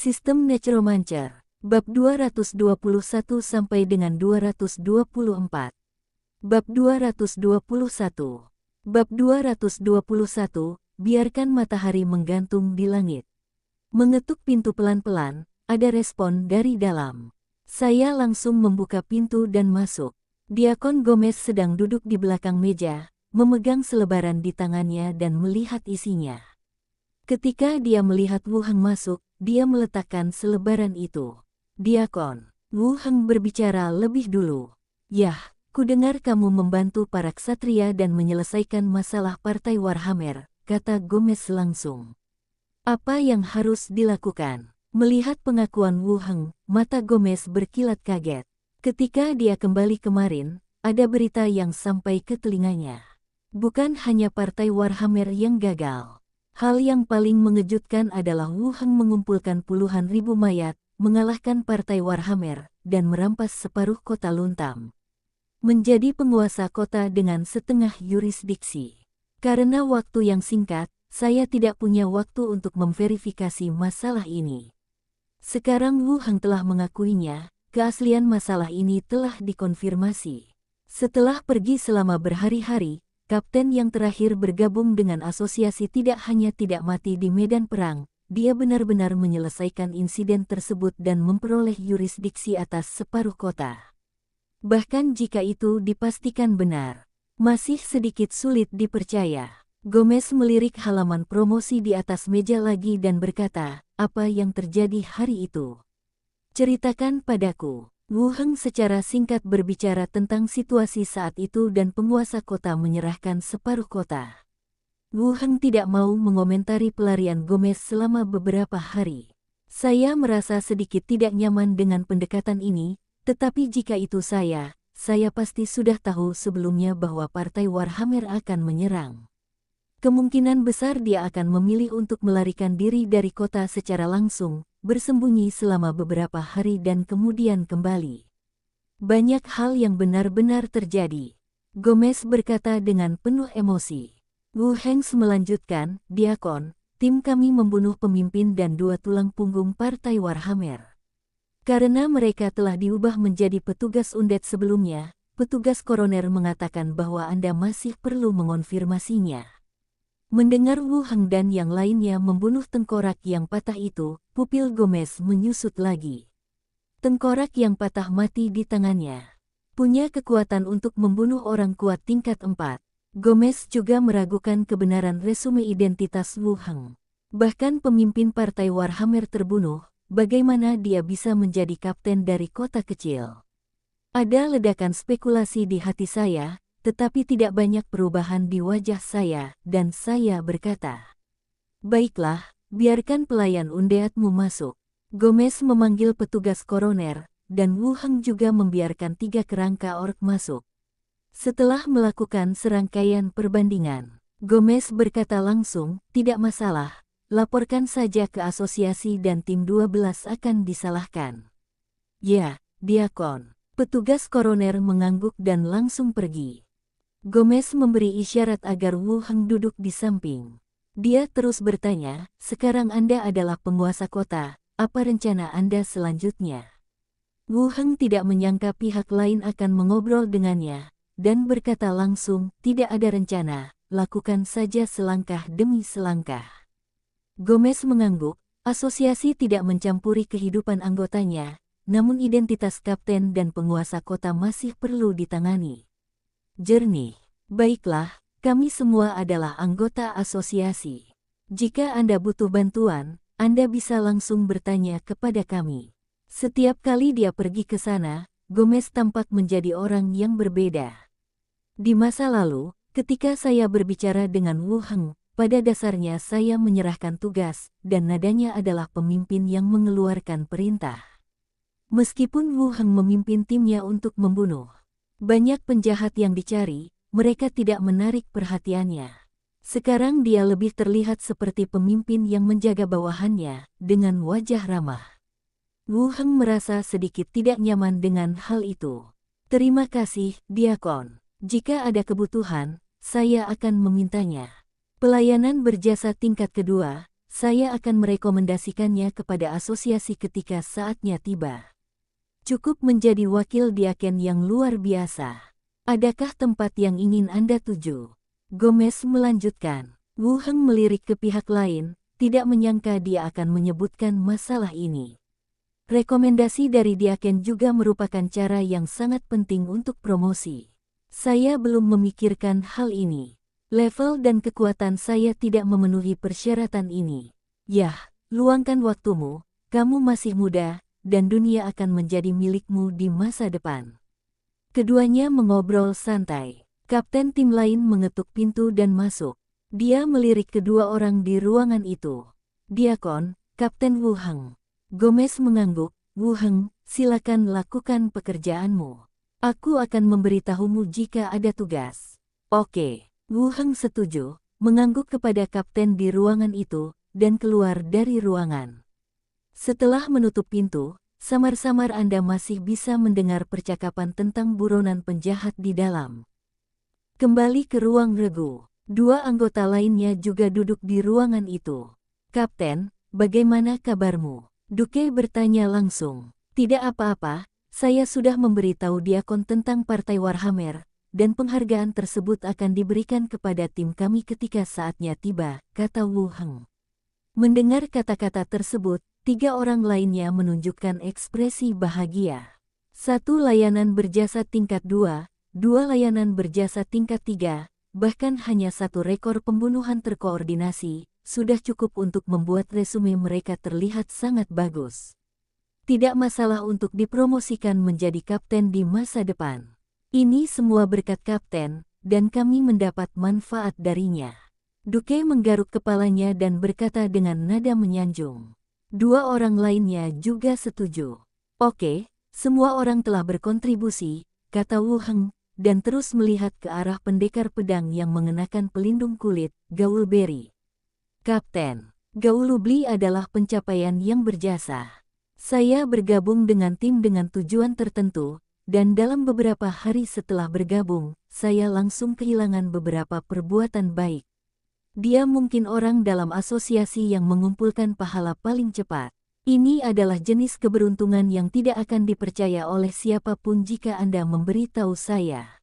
Sistem Necromancer. Bab 221 sampai dengan 224. Bab 221. Bab 221, biarkan matahari menggantung di langit. Mengetuk pintu pelan-pelan, ada respon dari dalam. Saya langsung membuka pintu dan masuk. Diakon Gomez sedang duduk di belakang meja, memegang selebaran di tangannya dan melihat isinya. Ketika dia melihat Wu Heng masuk, dia meletakkan selebaran itu. Diakon, Wu Heng berbicara lebih dulu. Yah, kudengar kamu membantu para ksatria dan menyelesaikan masalah Partai Warhammer, kata Gomez langsung. Apa yang harus dilakukan? Melihat pengakuan Wu Heng, mata Gomez berkilat kaget. Ketika dia kembali kemarin, ada berita yang sampai ke telinganya. Bukan hanya Partai Warhammer yang gagal. Hal yang paling mengejutkan adalah Wu Heng mengumpulkan puluhan ribu mayat, mengalahkan Partai Warhammer, dan merampas separuh kota Luntam. Menjadi penguasa kota dengan setengah yurisdiksi. Karena waktu yang singkat, saya tidak punya waktu untuk memverifikasi masalah ini. Sekarang Wu Heng telah mengakuinya, keaslian masalah ini telah dikonfirmasi. Setelah pergi selama berhari-hari, kapten yang terakhir bergabung dengan asosiasi tidak hanya tidak mati di medan perang, dia benar-benar menyelesaikan insiden tersebut dan memperoleh yurisdiksi atas separuh kota. Bahkan jika itu dipastikan benar, masih sedikit sulit dipercaya. Gomez melirik halaman promosi di atas meja lagi dan berkata, apa yang terjadi hari itu? Ceritakan padaku. Wu Heng secara singkat berbicara tentang situasi saat itu dan penguasa kota menyerahkan separuh kota. Wu Heng tidak mau mengomentari pelarian Gomez selama beberapa hari. Saya merasa sedikit tidak nyaman dengan pendekatan ini, tetapi jika itu saya pasti sudah tahu sebelumnya bahwa Partai Warhammer akan menyerang. Kemungkinan besar dia akan memilih untuk melarikan diri dari kota secara langsung, bersembunyi selama beberapa hari dan kemudian kembali. Banyak hal yang benar-benar terjadi. Gomez berkata dengan penuh emosi. Wu Heng melanjutkan, Diakon, tim kami membunuh pemimpin dan 2 tulang punggung Partai Warhammer. Karena mereka telah diubah menjadi petugas undet sebelumnya, petugas koroner mengatakan bahwa Anda masih perlu mengonfirmasinya. Mendengar Wu Heng dan yang lainnya membunuh tengkorak yang patah itu, pupil Gomez menyusut lagi. Tengkorak yang patah mati di tangannya. Punya kekuatan untuk membunuh orang kuat tingkat 4. Gomez juga meragukan kebenaran resume identitas Wu Heng. Bahkan pemimpin Partai Warhammer terbunuh, bagaimana dia bisa menjadi kapten dari kota kecil? Ada ledakan spekulasi di hati saya, tetapi tidak banyak perubahan di wajah saya, dan saya berkata, baiklah, biarkan pelayan undeatmu masuk. Gomez memanggil petugas koroner, dan Wu Heng juga membiarkan 3 kerangka ork masuk. Setelah melakukan serangkaian perbandingan, Gomez berkata langsung, tidak masalah, laporkan saja ke asosiasi dan tim 12 akan disalahkan. Ya, Diakon. Petugas koroner mengangguk dan langsung pergi. Gomez memberi isyarat agar Wu Heng duduk di samping. Dia terus bertanya, sekarang Anda adalah penguasa kota, apa rencana Anda selanjutnya? Wu Heng tidak menyangka pihak lain akan mengobrol dengannya, dan berkata langsung, tidak ada rencana, lakukan saja selangkah demi selangkah. Gomez mengangguk, asosiasi tidak mencampuri kehidupan anggotanya, namun identitas kapten dan penguasa kota masih perlu ditangani. Jernih. Baiklah, kami semua adalah anggota asosiasi. Jika Anda butuh bantuan, Anda bisa langsung bertanya kepada kami. Setiap kali dia pergi ke sana, Gomez tampak menjadi orang yang berbeda. Di masa lalu, ketika saya berbicara dengan Wu Heng, pada dasarnya saya menyerahkan tugas, dan nadanya adalah pemimpin yang mengeluarkan perintah. Meskipun Wu Heng memimpin timnya untuk membunuh banyak penjahat yang dicari, mereka tidak menarik perhatiannya. Sekarang dia lebih terlihat seperti pemimpin yang menjaga bawahannya, dengan wajah ramah. Wu Heng merasa sedikit tidak nyaman dengan hal itu. Terima kasih, Diakon. Jika ada kebutuhan, saya akan memintanya. Pelayanan berjasa tingkat kedua, saya akan merekomendasikannya kepada asosiasi ketika saatnya tiba. Cukup menjadi wakil Diaken yang luar biasa. Adakah tempat yang ingin Anda tuju? Gomez melanjutkan. Wu Heng melirik ke pihak lain, tidak menyangka dia akan menyebutkan masalah ini. Rekomendasi dari Diaken juga merupakan cara yang sangat penting untuk promosi. Saya belum memikirkan hal ini. Level dan kekuatan saya tidak memenuhi persyaratan ini. Yah, luangkan waktumu, kamu masih muda, dan dunia akan menjadi milikmu di masa depan. Keduanya mengobrol santai. Kapten tim lain mengetuk pintu dan masuk. Dia melirik kedua orang di ruangan itu. Diakon, Kapten Wu Heng. Gomez mengangguk. Wu Heng, silakan lakukan pekerjaanmu. Aku akan memberitahumu jika ada tugas. Oke. Wu Heng setuju, mengangguk kepada kapten di ruangan itu, dan keluar dari ruangan. Setelah menutup pintu, samar-samar Anda masih bisa mendengar percakapan tentang buronan penjahat di dalam. Kembali ke ruang regu, dua anggota lainnya juga duduk di ruangan itu. Kapten, bagaimana kabarmu? Duke bertanya langsung. Tidak apa-apa, saya sudah memberitahu Diakon tentang Partai Warhammer, dan penghargaan tersebut akan diberikan kepada tim kami ketika saatnya tiba, kata Wu Heng. Mendengar kata-kata tersebut, tiga orang lainnya menunjukkan ekspresi bahagia. Satu layanan berjasa tingkat 2, dua layanan berjasa tingkat 3, bahkan hanya satu rekor pembunuhan terkoordinasi, sudah cukup untuk membuat resume mereka terlihat sangat bagus. Tidak masalah untuk dipromosikan menjadi kapten di masa depan. Ini semua berkat kapten, dan kami mendapat manfaat darinya. Duke menggaruk kepalanya dan berkata dengan nada menyanjung. Dua orang lainnya juga setuju. Oke, semua orang telah berkontribusi, kata Wu Heng, dan terus melihat ke arah pendekar pedang yang mengenakan pelindung kulit, Gaulberry. Kapten, Gaulubli adalah pencapaian yang berjasa. Saya bergabung dengan tim dengan tujuan tertentu, dan dalam beberapa hari setelah bergabung, saya langsung kehilangan beberapa perbuatan baik. Dia mungkin orang dalam asosiasi yang mengumpulkan pahala paling cepat. Ini adalah jenis keberuntungan yang tidak akan dipercaya oleh siapapun jika Anda memberitahu saya.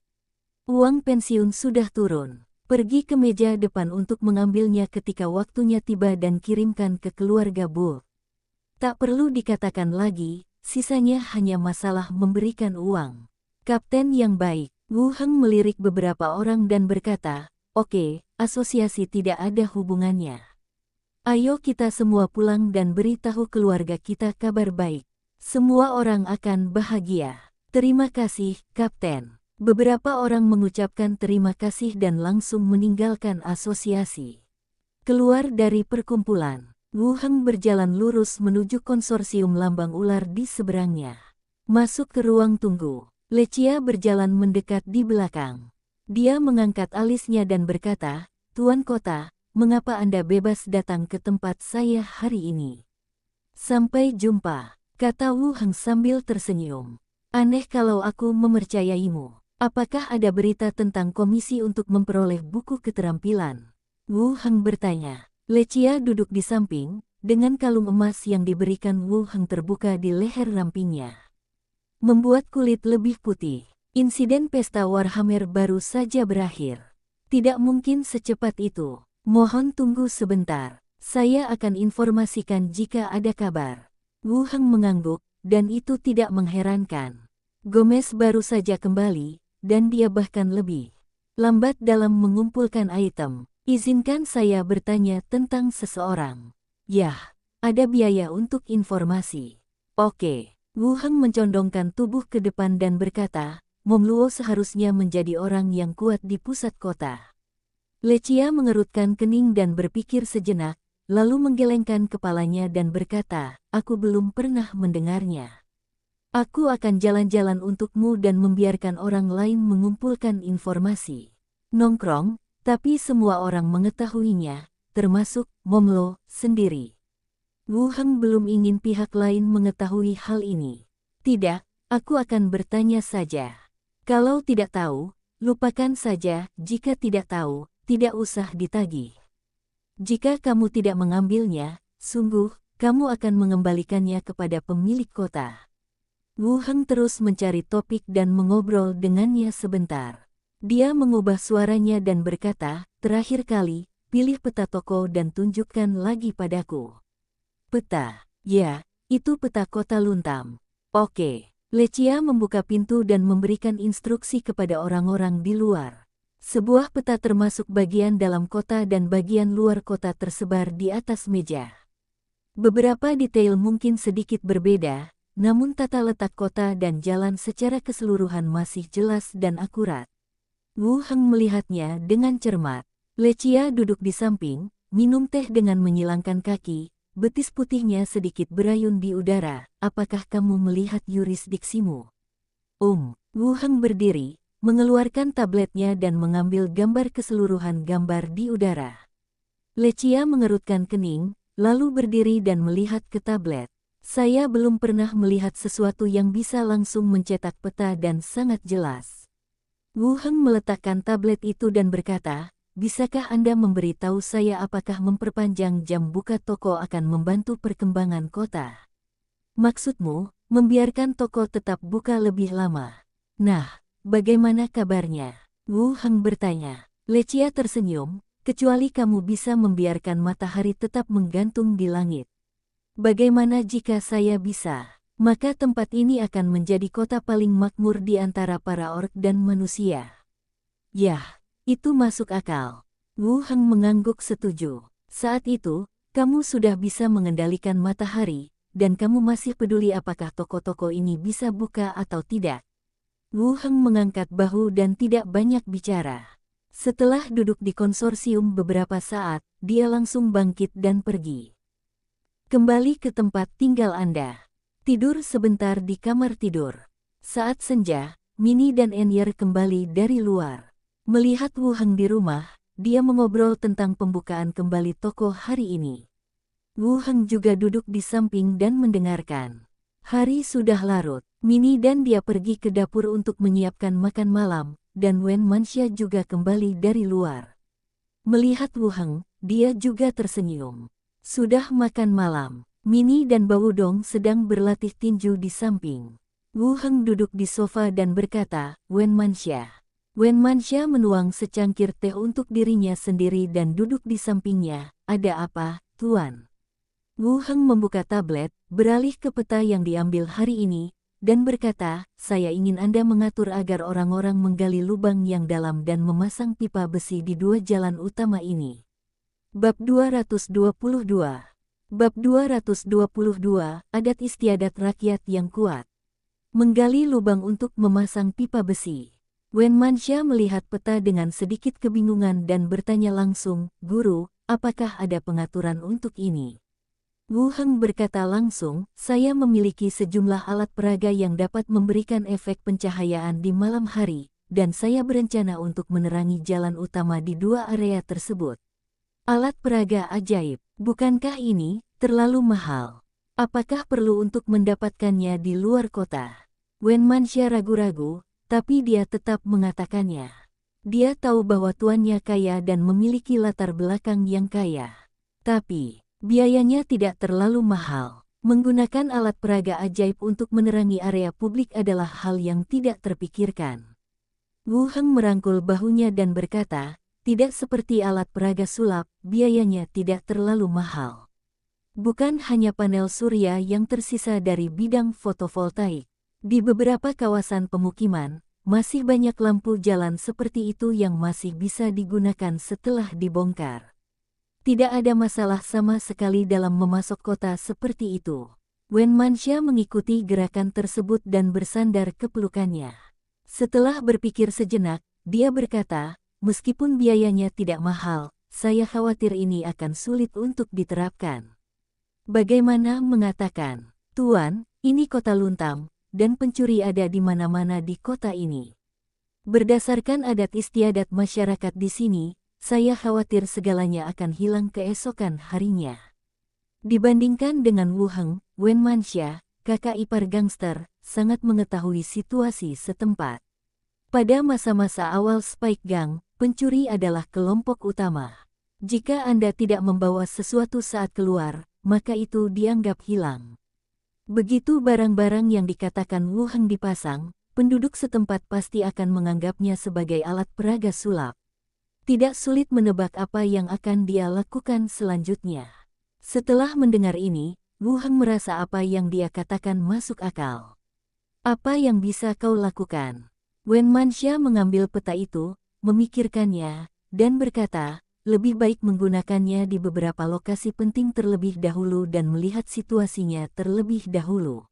Uang pensiun sudah turun. Pergi ke meja depan untuk mengambilnya ketika waktunya tiba dan kirimkan ke keluarga Bull. Tak perlu dikatakan lagi, sisanya hanya masalah memberikan uang. Kapten yang baik, Wu Heng melirik beberapa orang dan berkata, oke, asosiasi tidak ada hubungannya. Ayo kita semua pulang dan beritahu keluarga kita kabar baik. Semua orang akan bahagia. Terima kasih, Kapten. Beberapa orang mengucapkan terima kasih dan langsung meninggalkan asosiasi. Keluar dari perkumpulan, Wu Heng berjalan lurus menuju konsorsium lambang ular di seberangnya. Masuk ke ruang tunggu, Lechia berjalan mendekat di belakang. Dia mengangkat alisnya dan berkata, Tuan Kota, mengapa Anda bebas datang ke tempat saya hari ini? Sampai jumpa, kata Wu Heng sambil tersenyum. Aneh kalau aku mempercayaimu. Apakah ada berita tentang komisi untuk memperoleh buku keterampilan? Wu Heng bertanya. Lechia duduk di samping, dengan kalung emas yang diberikan Wu Heng terbuka di leher rampingnya. Membuat kulit lebih putih. Insiden pesta Warhammer baru saja berakhir. Tidak mungkin secepat itu. Mohon tunggu sebentar. Saya akan informasikan jika ada kabar. Wu Heng mengangguk, dan itu tidak mengherankan. Gomez baru saja kembali, dan dia bahkan lebih lambat dalam mengumpulkan item. Izinkan saya bertanya tentang seseorang. Yah, ada biaya untuk informasi. Oke. Wu Heng mencondongkan tubuh ke depan dan berkata, Mom Luo seharusnya menjadi orang yang kuat di pusat kota. Lechia mengerutkan kening dan berpikir sejenak, lalu menggelengkan kepalanya dan berkata, aku belum pernah mendengarnya. Aku akan jalan-jalan untukmu dan membiarkan orang lain mengumpulkan informasi. Nongkrong, tapi semua orang mengetahuinya, termasuk Momlo sendiri. Wu Heng belum ingin pihak lain mengetahui hal ini. Tidak, aku akan bertanya saja. Kalau tidak tahu, lupakan saja. Jika tidak tahu, tidak usah ditagih. Jika kamu tidak mengambilnya, sungguh, kamu akan mengembalikannya kepada pemilik kota. Wu Heng terus mencari topik dan mengobrol dengannya sebentar. Dia mengubah suaranya dan berkata, terakhir kali, pilih peta toko dan tunjukkan lagi padaku. Peta? Ya, itu peta kota Luntam. Oke. Lechia membuka pintu dan memberikan instruksi kepada orang-orang di luar. Sebuah peta termasuk bagian dalam kota dan bagian luar kota tersebar di atas meja. Beberapa detail mungkin sedikit berbeda, namun tata letak kota dan jalan secara keseluruhan masih jelas dan akurat. Wu Heng melihatnya dengan cermat. Lechia duduk di samping, minum teh dengan menyilangkan kaki, betis putihnya sedikit berayun di udara. Apakah kamu melihat yurisdiksimu? Wu Heng berdiri, mengeluarkan tabletnya dan mengambil gambar keseluruhan gambar di udara. Lechia mengerutkan kening, lalu berdiri dan melihat ke tablet. Saya belum pernah melihat sesuatu yang bisa langsung mencetak peta dan sangat jelas. Wu Heng meletakkan tablet itu dan berkata, bisakah Anda memberitahu saya apakah memperpanjang jam buka toko akan membantu perkembangan kota? Maksudmu, membiarkan toko tetap buka lebih lama. Nah, bagaimana kabarnya? Wu Heng bertanya. Lechia tersenyum, kecuali kamu bisa membiarkan matahari tetap menggantung di langit. Bagaimana jika saya bisa? Maka tempat ini akan menjadi kota paling makmur di antara para orc dan manusia. Yah, itu masuk akal. Wu Heng mengangguk setuju. Saat itu, kamu sudah bisa mengendalikan matahari, dan kamu masih peduli apakah toko-toko ini bisa buka atau tidak. Wu Heng mengangkat bahu dan tidak banyak bicara. Setelah duduk di konsorsium beberapa saat, dia langsung bangkit dan pergi. Kembali ke tempat tinggal Anda. Tidur sebentar di kamar tidur. Saat senja, Minnie dan Enyer kembali dari luar. Melihat Wu Heng di rumah, dia mengobrol tentang pembukaan kembali toko hari ini. Wu Heng juga duduk di samping dan mendengarkan. Hari sudah larut. Minnie dan dia pergi ke dapur untuk menyiapkan makan malam, dan Wen Manxia juga kembali dari luar. Melihat Wu Heng, dia juga tersenyum. Sudah makan malam. Minnie dan Bawudong sedang berlatih tinju di samping. Wu Heng duduk di sofa dan berkata, Wen Manxia. Wen Manxia menuang secangkir teh untuk dirinya sendiri dan duduk di sampingnya. Ada apa, Tuan? Wu Heng membuka tablet, beralih ke peta yang diambil hari ini, dan berkata, saya ingin Anda mengatur agar orang-orang menggali lubang yang dalam dan memasang pipa besi di dua jalan utama ini. Bab 222. Bab 222, Adat Istiadat Rakyat yang Kuat. Menggali lubang untuk memasang pipa besi. Wen Manxia melihat peta dengan sedikit kebingungan dan bertanya langsung, Guru, apakah ada pengaturan untuk ini? Wu Heng berkata langsung, saya memiliki sejumlah alat peraga yang dapat memberikan efek pencahayaan di malam hari, dan saya berencana untuk menerangi jalan utama di dua area tersebut. Alat peraga ajaib, bukankah ini terlalu mahal? Apakah perlu untuk mendapatkannya di luar kota? Wen Manxia ragu-ragu, tapi dia tetap mengatakannya. Dia tahu bahwa tuannya kaya dan memiliki latar belakang yang kaya. Tapi biayanya tidak terlalu mahal. Menggunakan alat peraga ajaib untuk menerangi area publik adalah hal yang tidak terpikirkan. Wu Heng merangkul bahunya dan berkata, tidak seperti alat peraga sulap, biayanya tidak terlalu mahal. Bukan hanya panel surya yang tersisa dari bidang fotovoltaik. Di beberapa kawasan pemukiman, masih banyak lampu jalan seperti itu yang masih bisa digunakan setelah dibongkar. Tidak ada masalah sama sekali dalam memasok kota seperti itu. Wen Manxia mengikuti gerakan tersebut dan bersandar ke pelukannya. Setelah berpikir sejenak, dia berkata, meskipun biayanya tidak mahal, saya khawatir ini akan sulit untuk diterapkan. Bagaimana mengatakan, Tuan, ini kota Luntam, dan pencuri ada di mana-mana di kota ini. Berdasarkan adat istiadat masyarakat di sini, saya khawatir segalanya akan hilang keesokan harinya. Dibandingkan dengan Wu Heng, Wen Manxia, kakak ipar gangster, sangat mengetahui situasi setempat. Pada masa-masa awal Spike Gang, pencuri adalah kelompok utama. Jika Anda tidak membawa sesuatu saat keluar, maka itu dianggap hilang. Begitu barang-barang yang dikatakan Wu Heng dipasang, penduduk setempat pasti akan menganggapnya sebagai alat peraga sulap. Tidak sulit menebak apa yang akan dia lakukan selanjutnya. Setelah mendengar ini, Wu Heng merasa apa yang dia katakan masuk akal. Apa yang bisa kau lakukan? Wen Manxia mengambil peta itu, memikirkannya, dan berkata, lebih baik menggunakannya di beberapa lokasi penting terlebih dahulu dan melihat situasinya terlebih dahulu.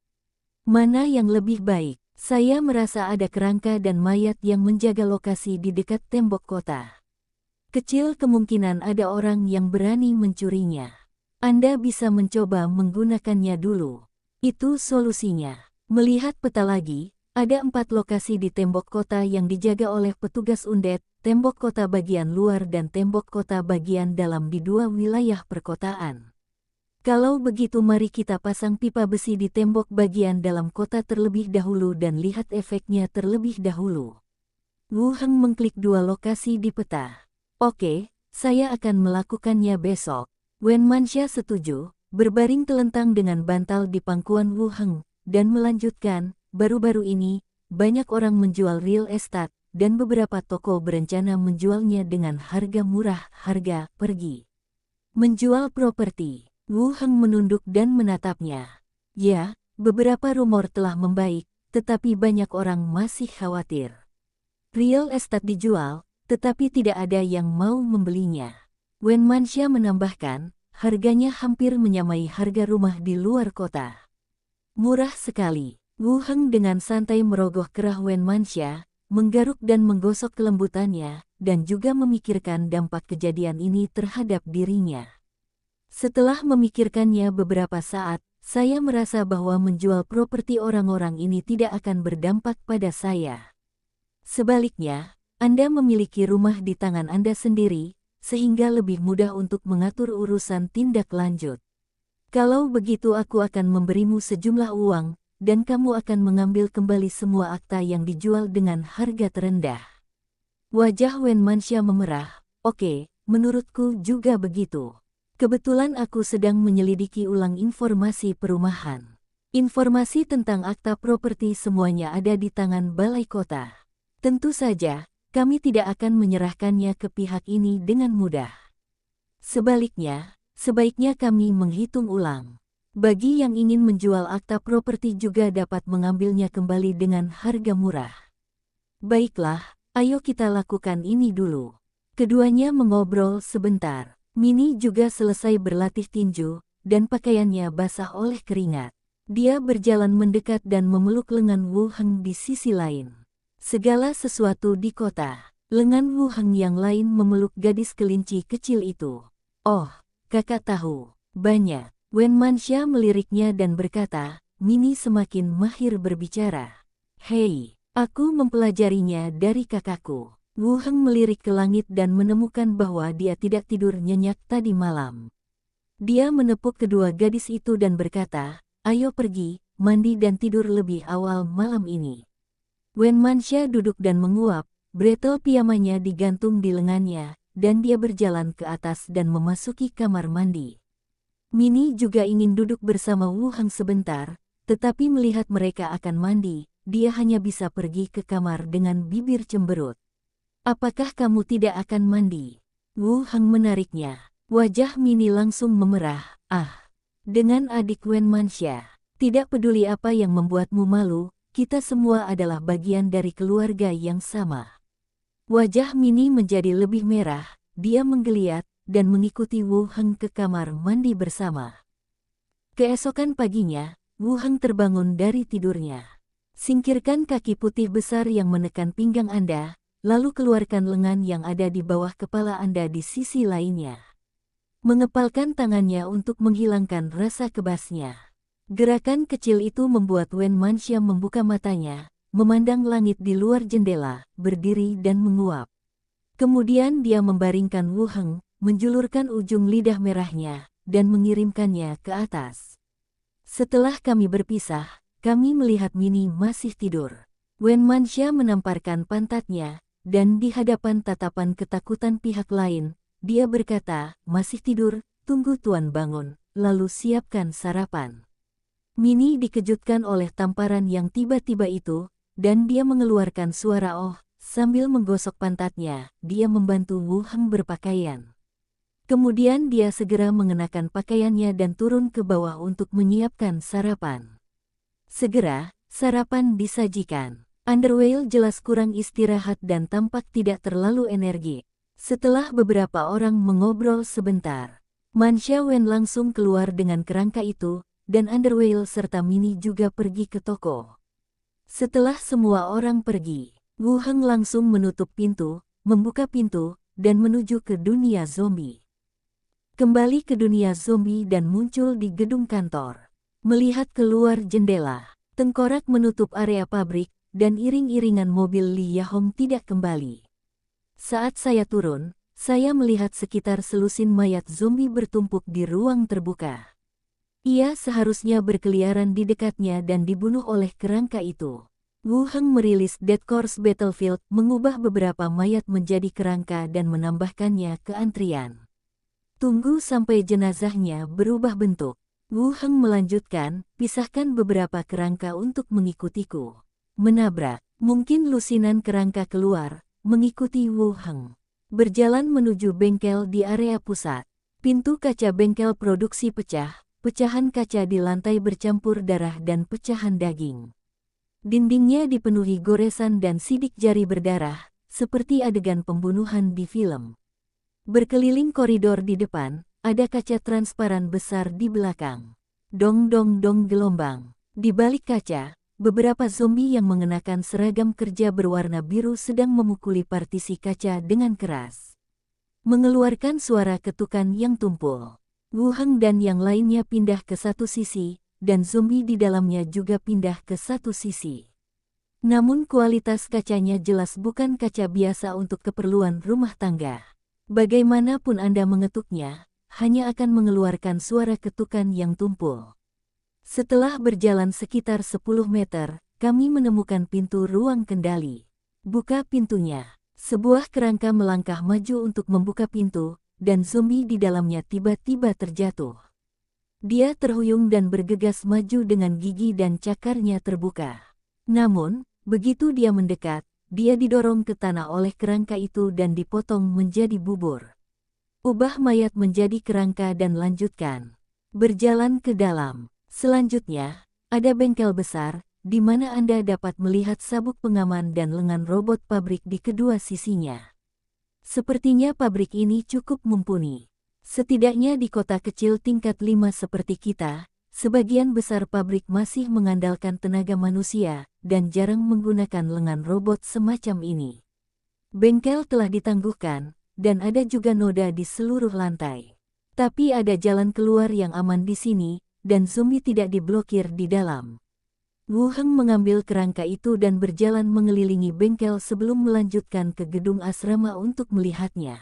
Mana yang lebih baik? Saya merasa ada kerangka dan mayat yang menjaga lokasi di dekat tembok kota. Kecil kemungkinan ada orang yang berani mencurinya. Anda bisa mencoba menggunakannya dulu. Itu solusinya. Melihat peta lagi, ada 4 lokasi di tembok kota yang dijaga oleh petugas undet, tembok kota bagian luar dan tembok kota bagian dalam di 2 wilayah perkotaan. Kalau begitu mari kita pasang pipa besi di tembok bagian dalam kota terlebih dahulu dan lihat efeknya terlebih dahulu. Wu Heng mengklik 2 lokasi di peta. Oke, saya akan melakukannya besok. Wen Manxia setuju, berbaring telentang dengan bantal di pangkuan Wu Heng, dan melanjutkan, baru-baru ini, banyak orang menjual real estate, dan beberapa toko berencana menjualnya dengan harga murah. Harga pergi. Menjual properti. Wu Heng menunduk dan menatapnya. Ya, beberapa rumor telah membaik, tetapi banyak orang masih khawatir. Real estate dijual, tetapi tidak ada yang mau membelinya. Wen Manxia menambahkan, harganya hampir menyamai harga rumah di luar kota. Murah sekali. Wu Heng dengan santai merogoh kerah Wen Manxia, menggaruk dan menggosok kelembutannya, dan juga memikirkan dampak kejadian ini terhadap dirinya. Setelah memikirkannya beberapa saat, saya merasa bahwa menjual properti orang-orang ini tidak akan berdampak pada saya. Sebaliknya, Anda memiliki rumah di tangan Anda sendiri, sehingga lebih mudah untuk mengatur urusan tindak lanjut. Kalau begitu aku akan memberimu sejumlah uang, dan kamu akan mengambil kembali semua akta yang dijual dengan harga terendah. Wajah Wen Manxia memerah. Oke, menurutku juga begitu. Kebetulan aku sedang menyelidiki ulang informasi perumahan. Informasi tentang akta properti semuanya ada di tangan balai kota. Tentu saja, kami tidak akan menyerahkannya ke pihak ini dengan mudah. Sebaliknya, sebaiknya kami menghitung ulang. Bagi yang ingin menjual akta properti juga dapat mengambilnya kembali dengan harga murah. Baiklah, ayo kita lakukan ini dulu. Keduanya mengobrol sebentar. Mini juga selesai berlatih tinju, dan pakaiannya basah oleh keringat. Dia berjalan mendekat dan memeluk lengan Wu Heng di sisi lain. Segala sesuatu di kota. Lengan Wu Heng yang lain memeluk gadis kelinci kecil itu. Oh, kakak tahu. Banyak. Wen Manxia meliriknya dan berkata, Mini semakin mahir berbicara. Hei, aku mempelajarinya dari kakakku. Wu Heng melirik ke langit dan menemukan bahwa dia tidak tidur nyenyak tadi malam. Dia menepuk kedua gadis itu dan berkata, ayo pergi, mandi dan tidur lebih awal malam ini. Wen Manxia duduk dan menguap, bretel piyamanya digantung di lengannya, dan dia berjalan ke atas dan memasuki kamar mandi. Mini juga ingin duduk bersama Wu Heng sebentar, tetapi melihat mereka akan mandi, dia hanya bisa pergi ke kamar dengan bibir cemberut. Apakah kamu tidak akan mandi? Wu Heng menariknya. Wajah Mini langsung memerah. Dengan adik Wen Manxia. Tidak peduli apa yang membuatmu malu, kita semua adalah bagian dari keluarga yang sama. Wajah Mini menjadi lebih merah, dia menggeliat, dan mengikuti Wu Heng ke kamar mandi bersama. Keesokan paginya, Wu Heng terbangun dari tidurnya. Singkirkan kaki putih besar yang menekan pinggang Anda, lalu keluarkan lengan yang ada di bawah kepala Anda di sisi lainnya. Mengepalkan tangannya untuk menghilangkan rasa kebasnya. Gerakan kecil itu membuat Wen Manxia membuka matanya, memandang langit di luar jendela, berdiri dan menguap. Kemudian dia membaringkan Wu Heng, menjulurkan ujung lidah merahnya, dan mengirimkannya ke atas. Setelah kami berpisah, kami melihat Mini masih tidur. Wen Manxia menamparkan pantatnya, dan di hadapan tatapan ketakutan pihak lain, dia berkata, "Masih tidur, tunggu Tuan bangun, lalu siapkan sarapan." Minnie dikejutkan oleh tamparan yang tiba-tiba itu, dan dia mengeluarkan suara "oh" sambil menggosok pantatnya. Dia membantu Wu Heng berpakaian. Kemudian dia segera mengenakan pakaiannya dan turun ke bawah untuk menyiapkan sarapan. Segera, sarapan disajikan. Underwhale jelas kurang istirahat dan tampak tidak terlalu energi. Setelah beberapa orang mengobrol sebentar, Mansha Wen langsung keluar dengan kerangka itu, dan Underwhale serta Minnie juga pergi ke toko. Setelah semua orang pergi, Wu Heng langsung menutup pintu, membuka pintu, dan menuju ke dunia zombie. Kembali ke dunia zombie dan muncul di gedung kantor. Melihat keluar jendela, tengkorak menutup area pabrik, dan iring-iringan mobil Li Yahong tidak kembali. Saat saya turun, saya melihat sekitar selusin mayat zombie bertumpuk di ruang terbuka. Ia seharusnya berkeliaran di dekatnya dan dibunuh oleh kerangka itu. Wu Heng merilis Dead Corps Battlefield, mengubah beberapa mayat menjadi kerangka dan menambahkannya ke antrian. Tunggu sampai jenazahnya berubah bentuk. Wu Heng melanjutkan, pisahkan beberapa kerangka untuk mengikutiku. Menabrak, mungkin lusinan kerangka keluar, mengikuti Wu Heng. Berjalan menuju bengkel di area pusat. Pintu kaca bengkel produksi pecah, pecahan kaca di lantai bercampur darah dan pecahan daging. Dindingnya dipenuhi goresan dan sidik jari berdarah, seperti adegan pembunuhan di film. Berkeliling koridor di depan, ada kaca transparan besar di belakang. Dong dong dong gelombang. Di balik kaca, beberapa zombie yang mengenakan seragam kerja berwarna biru sedang memukuli partisi kaca dengan keras. Mengeluarkan suara ketukan yang tumpul. Wu Heng dan yang lainnya pindah ke satu sisi, dan zombie di dalamnya juga pindah ke satu sisi. Namun kualitas kacanya jelas bukan kaca biasa untuk keperluan rumah tangga. Bagaimanapun Anda mengetuknya, hanya akan mengeluarkan suara ketukan yang tumpul. Setelah berjalan sekitar 10 meter, kami menemukan pintu ruang kendali. Buka pintunya. Sebuah kerangka melangkah maju untuk membuka pintu, dan zombie di dalamnya tiba-tiba terjatuh. Dia terhuyung dan bergegas maju dengan gigi dan cakarnya terbuka. Namun, begitu dia mendekat, dia didorong ke tanah oleh kerangka itu dan dipotong menjadi bubur. Ubah mayat menjadi kerangka dan lanjutkan. Berjalan ke dalam. Selanjutnya, ada bengkel besar, di mana Anda dapat melihat sabuk pengaman dan lengan robot pabrik di kedua sisinya. Sepertinya pabrik ini cukup mumpuni. Setidaknya di kota kecil tingkat 5 seperti kita, sebagian besar pabrik masih mengandalkan tenaga manusia, dan jarang menggunakan lengan robot semacam ini. Bengkel telah ditangguhkan, dan ada juga noda di seluruh lantai. Tapi ada jalan keluar yang aman di sini, dan zombie tidak diblokir di dalam. Wu Heng mengambil kerangka itu dan berjalan mengelilingi bengkel sebelum melanjutkan ke gedung asrama untuk melihatnya.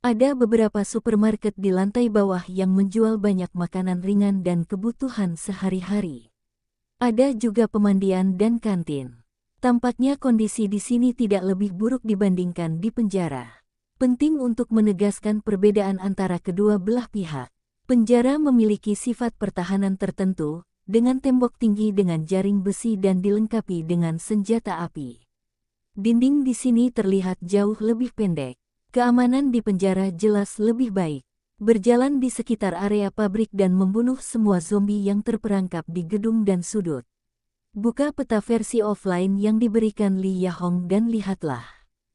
Ada beberapa supermarket di lantai bawah yang menjual banyak makanan ringan dan kebutuhan sehari-hari. Ada juga pemandian dan kantin. Tampaknya kondisi di sini tidak lebih buruk dibandingkan di penjara. Penting untuk menegaskan perbedaan antara kedua belah pihak. Penjara memiliki sifat pertahanan tertentu, dengan tembok tinggi dengan jaring besi dan dilengkapi dengan senjata api. Dinding di sini terlihat jauh lebih pendek. Keamanan di penjara jelas lebih baik. Berjalan di sekitar area pabrik dan membunuh semua zombie yang terperangkap di gedung dan sudut. Buka peta versi offline yang diberikan Li Yahong dan lihatlah.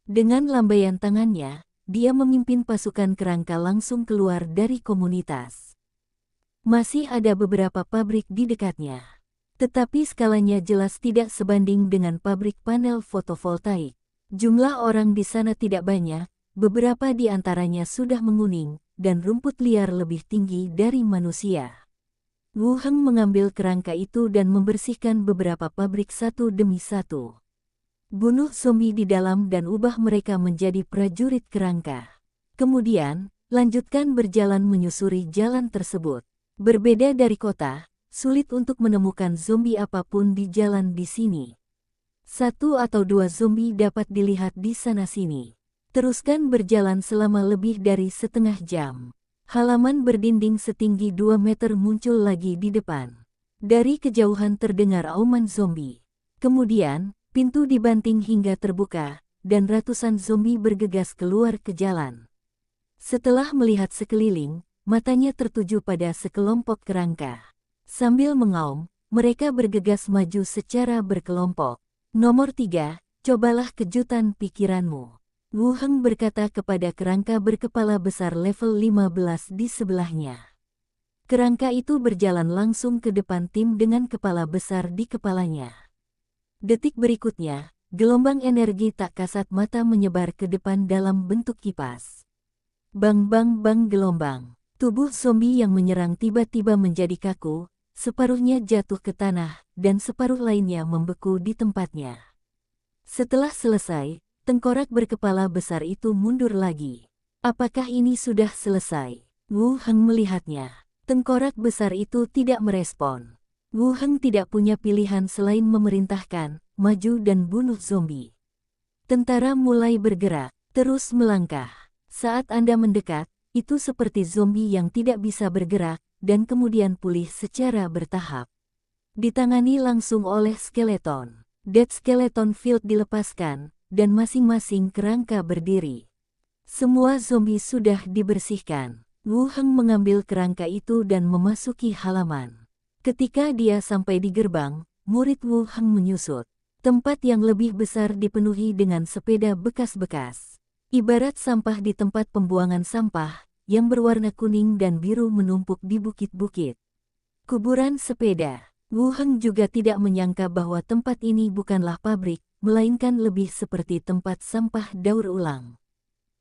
Dengan lambaian tangannya, dia memimpin pasukan kerangka langsung keluar dari komunitas. Masih ada beberapa pabrik di dekatnya. Tetapi skalanya jelas tidak sebanding dengan pabrik panel fotovoltaik. Jumlah orang di sana tidak banyak. Beberapa di antaranya sudah menguning, dan rumput liar lebih tinggi dari manusia. Wu Heng mengambil kerangka itu dan membersihkan beberapa pabrik satu demi satu. Bunuh zombie di dalam dan ubah mereka menjadi prajurit kerangka. Kemudian, lanjutkan berjalan menyusuri jalan tersebut. Berbeda dari kota, sulit untuk menemukan zombie apapun di jalan di sini. Satu atau dua zombie dapat dilihat di sana-sini. Teruskan berjalan selama lebih dari setengah jam. Halaman berdinding setinggi 2 meter muncul lagi di depan. Dari kejauhan terdengar auman zombie. Kemudian, pintu dibanting hingga terbuka, dan ratusan zombie bergegas keluar ke jalan. Setelah melihat sekeliling, matanya tertuju pada sekelompok kerangka. Sambil mengaum, mereka bergegas maju secara berkelompok. Nomor 3, cobalah kejutan pikiranmu. Wu Heng berkata kepada kerangka berkepala besar level 15 di sebelahnya. Kerangka itu berjalan langsung ke depan tim dengan kepala besar di kepalanya. Detik berikutnya, gelombang energi tak kasat mata menyebar ke depan dalam bentuk kipas. Bang bang bang gelombang. Tubuh zombie yang menyerang tiba-tiba menjadi kaku, separuhnya jatuh ke tanah, dan separuh lainnya membeku di tempatnya. Setelah selesai, tengkorak berkepala besar itu mundur lagi. Apakah ini sudah selesai? Wu Heng melihatnya. Tengkorak besar itu tidak merespon. Wu Heng tidak punya pilihan selain memerintahkan, maju dan bunuh zombie. Tentara mulai bergerak, terus melangkah. Saat Anda mendekat, itu seperti zombie yang tidak bisa bergerak, dan kemudian pulih secara bertahap. Ditangani langsung oleh skeleton. Dead Skeleton Field dilepaskan, dan masing-masing kerangka berdiri. Semua zombie sudah dibersihkan. Wu Heng mengambil kerangka itu dan memasuki halaman. Ketika dia sampai di gerbang, murid Wu Heng menyusut. Tempat yang lebih besar dipenuhi dengan sepeda bekas-bekas. Ibarat sampah di tempat pembuangan sampah, yang berwarna kuning dan biru menumpuk di bukit-bukit. Kuburan sepeda. Wu Heng juga tidak menyangka bahwa tempat ini bukanlah pabrik, melainkan lebih seperti tempat sampah daur ulang.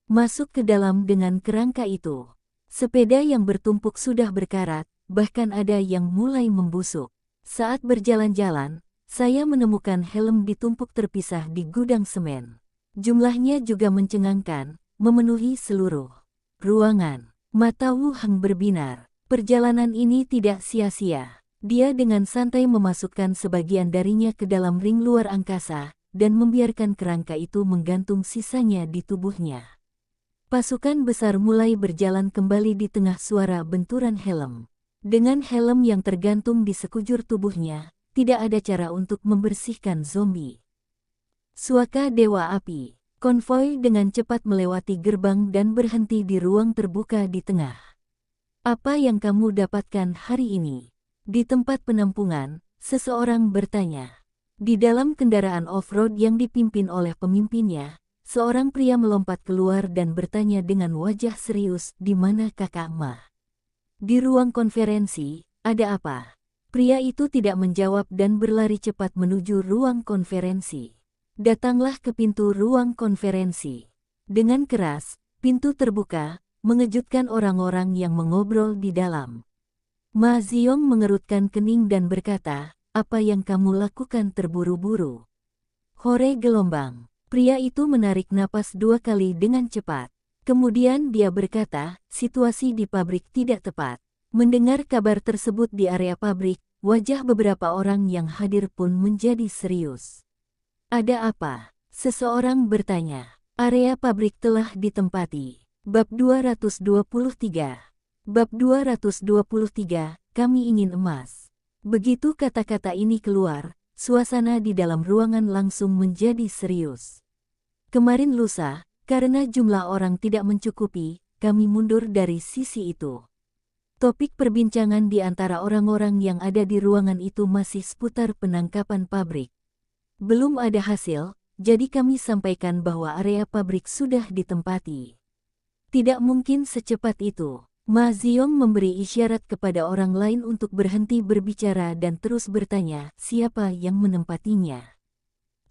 Masuk ke dalam dengan kerangka itu. Sepeda yang bertumpuk sudah berkarat, bahkan ada yang mulai membusuk. Saat berjalan-jalan, saya menemukan helm ditumpuk terpisah di gudang semen. Jumlahnya juga mencengangkan, memenuhi seluruh ruangan. Mata Wu Heng berbinar. Perjalanan ini tidak sia-sia. Dia dengan santai memasukkan sebagian darinya ke dalam ring luar angkasa, dan membiarkan kerangka itu menggantung sisanya di tubuhnya. Pasukan besar mulai berjalan kembali di tengah suara benturan helm. Dengan helm yang tergantung di sekujur tubuhnya, tidak ada cara untuk membersihkan zombie. Suaka Dewa Api. Konvoi dengan cepat melewati gerbang dan berhenti di ruang terbuka di tengah. Apa yang kamu dapatkan hari ini? Di tempat penampungan, seseorang bertanya. Di dalam kendaraan off-road yang dipimpin oleh pemimpinnya, seorang pria melompat keluar dan bertanya dengan wajah serius, "Di mana Kakak Ma?" Di ruang konferensi, ada apa? Pria itu tidak menjawab dan berlari cepat menuju ruang konferensi. Datanglah ke pintu ruang konferensi. Dengan keras, pintu terbuka, mengejutkan orang-orang yang mengobrol di dalam. Ma Ziong mengerutkan kening dan berkata, "Apa yang kamu lakukan terburu-buru?" Hore gelombang. Pria itu menarik napas 2 kali dengan cepat. Kemudian dia berkata, "Situasi di pabrik tidak tepat." Mendengar kabar tersebut di area pabrik, wajah beberapa orang yang hadir pun menjadi serius. "Ada apa?" Seseorang bertanya. Area pabrik telah ditempati. Bab 223. Bab 223, kami ingin emas. Begitu kata-kata ini keluar, suasana di dalam ruangan langsung menjadi serius. Kemarin lusa, karena jumlah orang tidak mencukupi, kami mundur dari sisi itu. Topik perbincangan di antara orang-orang yang ada di ruangan itu masih seputar penangkapan pabrik. Belum ada hasil, jadi kami sampaikan bahwa area pabrik sudah ditempati. Tidak mungkin secepat itu. Ma Ziong memberi isyarat kepada orang lain untuk berhenti berbicara dan terus bertanya, "Siapa yang menempatinya?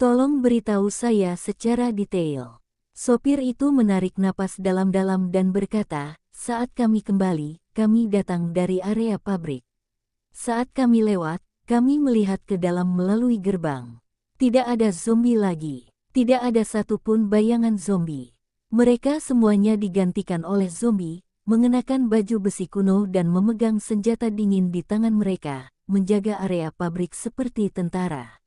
Tolong beritahu saya secara detail." Sopir itu menarik napas dalam-dalam dan berkata, "Saat kami kembali, kami datang dari area pabrik. Saat kami lewat, kami melihat ke dalam melalui gerbang. Tidak ada zombie lagi. Tidak ada satupun bayangan zombie. Mereka semuanya digantikan oleh zombie, mengenakan baju besi kuno dan memegang senjata dingin di tangan mereka, menjaga area pabrik seperti tentara."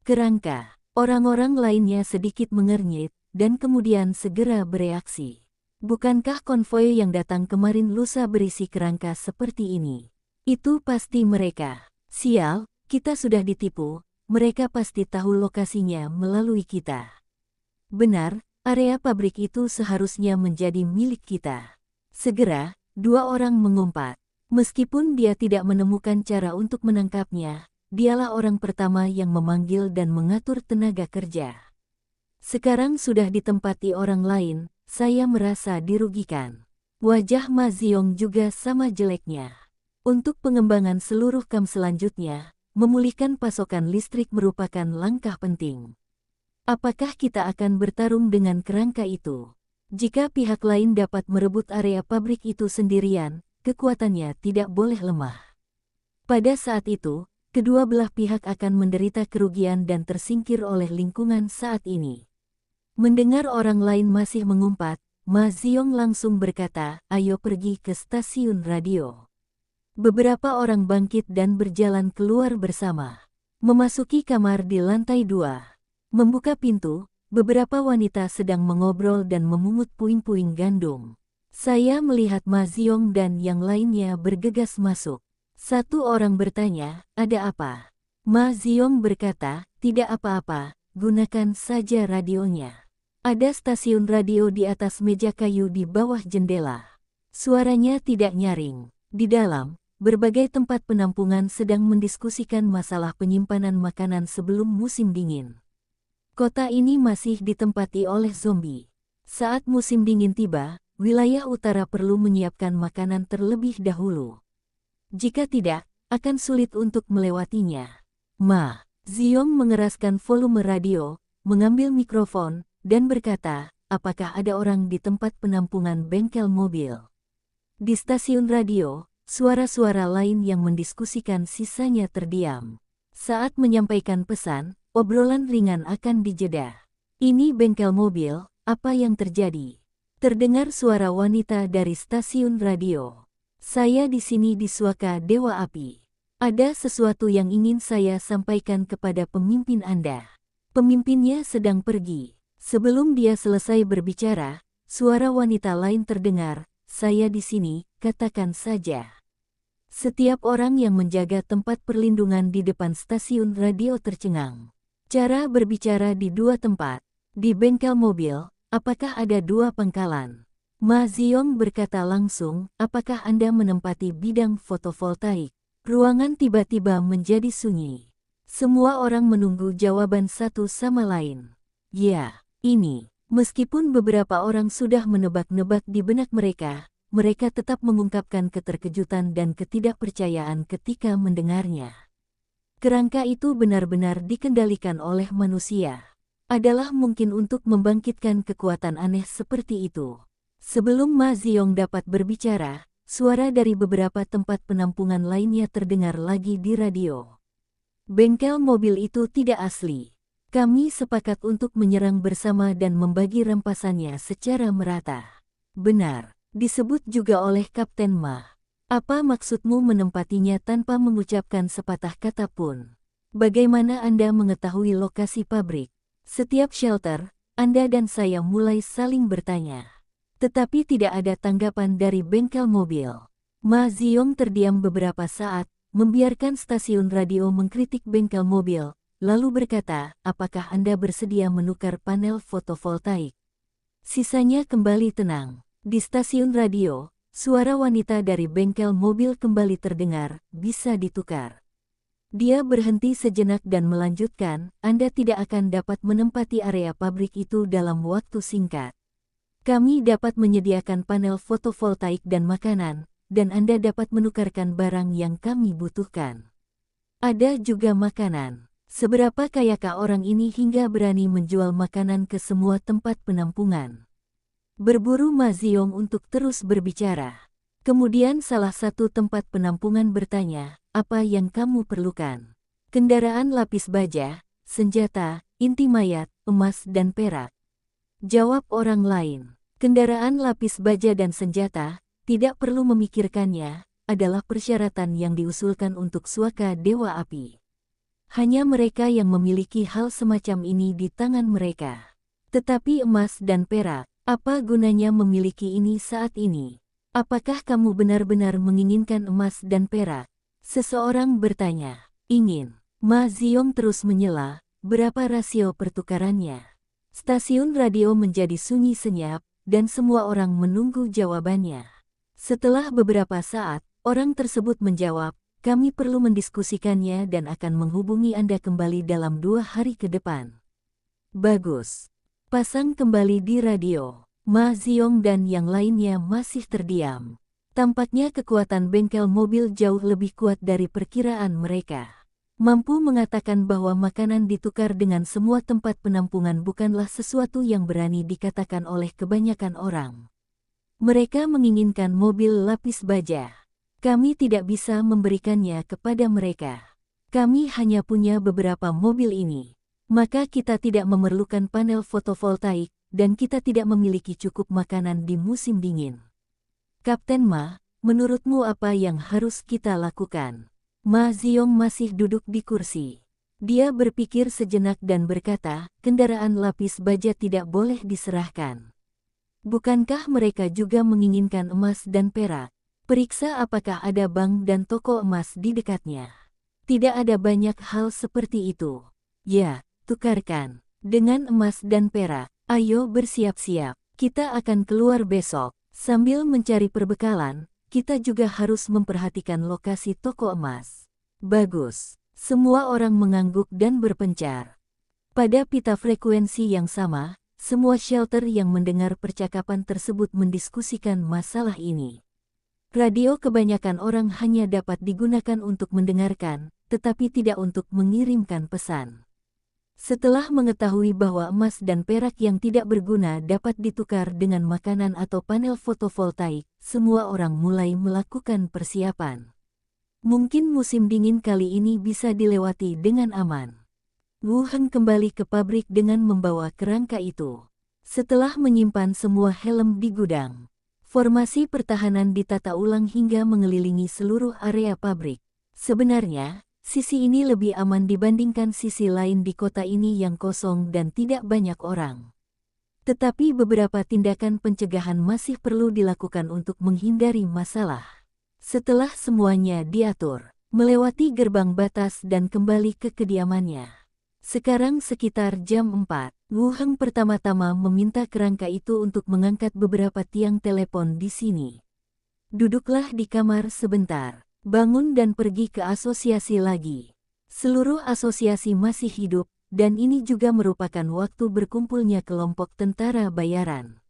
Kerangka. Orang-orang lainnya sedikit mengernyit, dan kemudian segera bereaksi. Bukankah konvoi yang datang kemarin lusa berisi kerangka seperti ini? Itu pasti mereka. Sial, kita sudah ditipu, mereka pasti tahu lokasinya melalui kita. Benar, area pabrik itu seharusnya menjadi milik kita. Segera, dua orang mengumpat. Meskipun dia tidak menemukan cara untuk menangkapnya, dialah orang pertama yang memanggil dan mengatur tenaga kerja. Sekarang sudah ditempati orang lain, saya merasa dirugikan. Wajah Ma Ziong juga sama jeleknya. Untuk pengembangan seluruh kam selanjutnya, memulihkan pasokan listrik merupakan langkah penting. Apakah kita akan bertarung dengan kerangka itu? Jika pihak lain dapat merebut area pabrik itu sendirian, kekuatannya tidak boleh lemah. Pada saat itu, kedua belah pihak akan menderita kerugian dan tersingkir oleh lingkungan saat ini. Mendengar orang lain masih mengumpat, Ma Ziong langsung berkata, "Ayo pergi ke stasiun radio." Beberapa orang bangkit dan berjalan keluar bersama. Memasuki kamar di lantai 2. Membuka pintu, beberapa wanita sedang mengobrol dan memungut puing-puing gandum. Saya melihat Ma Ziong dan yang lainnya bergegas masuk. Satu orang bertanya, "Ada apa?" Ma Ziong berkata, "Tidak apa-apa, gunakan saja radionya." Ada stasiun radio di atas meja kayu di bawah jendela. Suaranya tidak nyaring. Di dalam, berbagai tempat penampungan sedang mendiskusikan masalah penyimpanan makanan sebelum musim dingin. Kota ini masih ditempati oleh zombie. Saat musim dingin tiba, wilayah utara perlu menyiapkan makanan terlebih dahulu. Jika tidak, akan sulit untuk melewatinya. Ma Ziong mengeraskan volume radio, mengambil mikrofon, dan berkata, "Apakah ada orang di tempat penampungan bengkel mobil?" Di stasiun radio, suara-suara lain yang mendiskusikan sisanya terdiam. Saat menyampaikan pesan, obrolan ringan akan dijeda. "Ini bengkel mobil, apa yang terjadi?" Terdengar suara wanita dari stasiun radio. "Saya di sini di Suaka Dewa Api. Ada sesuatu yang ingin saya sampaikan kepada pemimpin Anda." Pemimpinnya sedang pergi. Sebelum dia selesai berbicara, suara wanita lain terdengar, "Saya di sini, katakan saja." Setiap orang yang menjaga tempat perlindungan di depan stasiun radio tercengang. Cara berbicara di dua tempat. Di bengkel mobil, apakah ada dua pangkalan? Ma Ziong berkata langsung, "Apakah Anda menempati bidang fotovoltaik?" Ruangan tiba-tiba menjadi sunyi. Semua orang menunggu jawaban satu sama lain. "Ya, ini." Meskipun beberapa orang sudah menebak-nebak di benak mereka, mereka tetap mengungkapkan keterkejutan dan ketidakpercayaan ketika mendengarnya. Kerangka itu benar-benar dikendalikan oleh manusia. Adalah mungkin untuk membangkitkan kekuatan aneh seperti itu. Sebelum Ma Ziong dapat berbicara, suara dari beberapa tempat penampungan lainnya terdengar lagi di radio. "Bengkel mobil itu tidak asli. Kami sepakat untuk menyerang bersama dan membagi rampasannya secara merata." "Benar, disebut juga oleh Kapten Ma. Apa maksudmu menempatinya tanpa mengucapkan sepatah kata pun? Bagaimana Anda mengetahui lokasi pabrik?" Setiap shelter, Anda dan saya mulai saling bertanya. Tetapi tidak ada tanggapan dari bengkel mobil. Ma Ziong terdiam beberapa saat, membiarkan stasiun radio mengkritik bengkel mobil, lalu berkata, "Apakah Anda bersedia menukar panel fotovoltaik?" Sisanya kembali tenang. Di stasiun radio, suara wanita dari bengkel mobil kembali terdengar, "Bisa ditukar." Dia berhenti sejenak dan melanjutkan, "Anda tidak akan dapat menempati area pabrik itu dalam waktu singkat. Kami dapat menyediakan panel fotovoltaik dan makanan, dan Anda dapat menukarkan barang yang kami butuhkan. Ada juga makanan. Seberapa kayakah orang ini hingga berani menjual makanan ke semua tempat penampungan?" Berburu Ma Ziong untuk terus berbicara. Kemudian salah satu tempat penampungan bertanya, "Apa yang kamu perlukan?" "Kendaraan lapis baja, senjata, inti mayat, emas dan perak." Jawab orang lain. Kendaraan lapis baja dan senjata, tidak perlu memikirkannya, adalah persyaratan yang diusulkan untuk Suaka Dewa Api. Hanya mereka yang memiliki hal semacam ini di tangan mereka. Tetapi emas dan perak, apa gunanya memiliki ini saat ini? Apakah kamu benar-benar menginginkan emas dan perak? Seseorang bertanya. Ingin. Ma Ziong terus menyela, berapa rasio pertukarannya? Stasiun radio menjadi sunyi senyap, dan semua orang menunggu jawabannya. Setelah beberapa saat, orang tersebut menjawab, kami perlu mendiskusikannya dan akan menghubungi Anda kembali dalam 2 hari ke depan. Bagus. Pasang kembali di radio. Ma Ziong dan yang lainnya masih terdiam. Tampaknya kekuatan bengkel mobil jauh lebih kuat dari perkiraan mereka. Mampu mengatakan bahwa makanan ditukar dengan semua tempat penampungan bukanlah sesuatu yang berani dikatakan oleh kebanyakan orang. Mereka menginginkan mobil lapis baja. Kami tidak bisa memberikannya kepada mereka. Kami hanya punya beberapa mobil ini. Maka kita tidak memerlukan panel fotovoltaik, dan kita tidak memiliki cukup makanan di musim dingin. Kapten Ma, menurutmu apa yang harus kita lakukan? Ma Ziong masih duduk di kursi. Dia berpikir sejenak dan berkata, kendaraan lapis baja tidak boleh diserahkan. Bukankah mereka juga menginginkan emas dan perak? Periksa apakah ada bank dan toko emas di dekatnya. Tidak ada banyak hal seperti itu. Ya, tukarkan. Dengan emas dan perak. Ayo bersiap-siap, kita akan keluar besok. Sambil mencari perbekalan, kita juga harus memperhatikan lokasi toko emas. Bagus, semua orang mengangguk dan berpencar. Pada pita frekuensi yang sama, semua shelter yang mendengar percakapan tersebut mendiskusikan masalah ini. Radio kebanyakan orang hanya dapat digunakan untuk mendengarkan, tetapi tidak untuk mengirimkan pesan. Setelah mengetahui bahwa emas dan perak yang tidak berguna dapat ditukar dengan makanan atau panel fotovoltaik, semua orang mulai melakukan persiapan. Mungkin musim dingin kali ini bisa dilewati dengan aman. Wu Heng kembali ke pabrik dengan membawa kerangka itu. Setelah menyimpan semua helm di gudang, formasi pertahanan ditata ulang hingga mengelilingi seluruh area pabrik. Sebenarnya, sisi ini lebih aman dibandingkan sisi lain di kota ini yang kosong dan tidak banyak orang. Tetapi beberapa tindakan pencegahan masih perlu dilakukan untuk menghindari masalah. Setelah semuanya diatur, melewati gerbang batas dan kembali ke kediamannya. Sekarang sekitar jam 4, Wu Heng pertama-tama meminta kerangka itu untuk mengangkat beberapa tiang telepon di sini. Duduklah di kamar sebentar. Bangun dan pergi ke asosiasi lagi. Seluruh asosiasi masih hidup, dan ini juga merupakan waktu berkumpulnya kelompok tentara bayaran.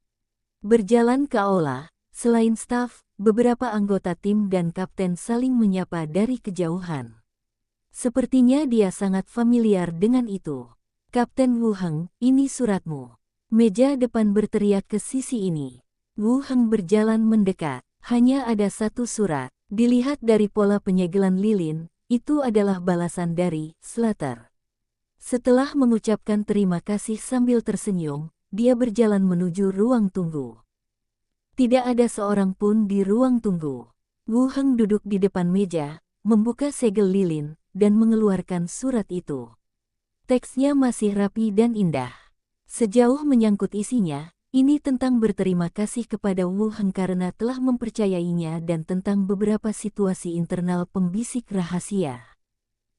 Berjalan ke aula, selain staf, beberapa anggota tim dan kapten saling menyapa dari kejauhan. Sepertinya dia sangat familiar dengan itu. Kapten Wu Heng, ini suratmu. Meja depan berteriak ke sisi ini. Wu Heng berjalan mendekat. Hanya ada satu surat. Dilihat dari pola penyegelan lilin, itu adalah balasan dari Slater. Setelah mengucapkan terima kasih sambil tersenyum, dia berjalan menuju ruang tunggu. Tidak ada seorang pun di ruang tunggu. Wu Heng duduk di depan meja, membuka segel lilin, dan mengeluarkan surat itu. Teksnya masih rapi dan indah. Sejauh menyangkut isinya, ini tentang berterima kasih kepada Wu Heng karena telah mempercayainya dan tentang beberapa situasi internal pembisik rahasia.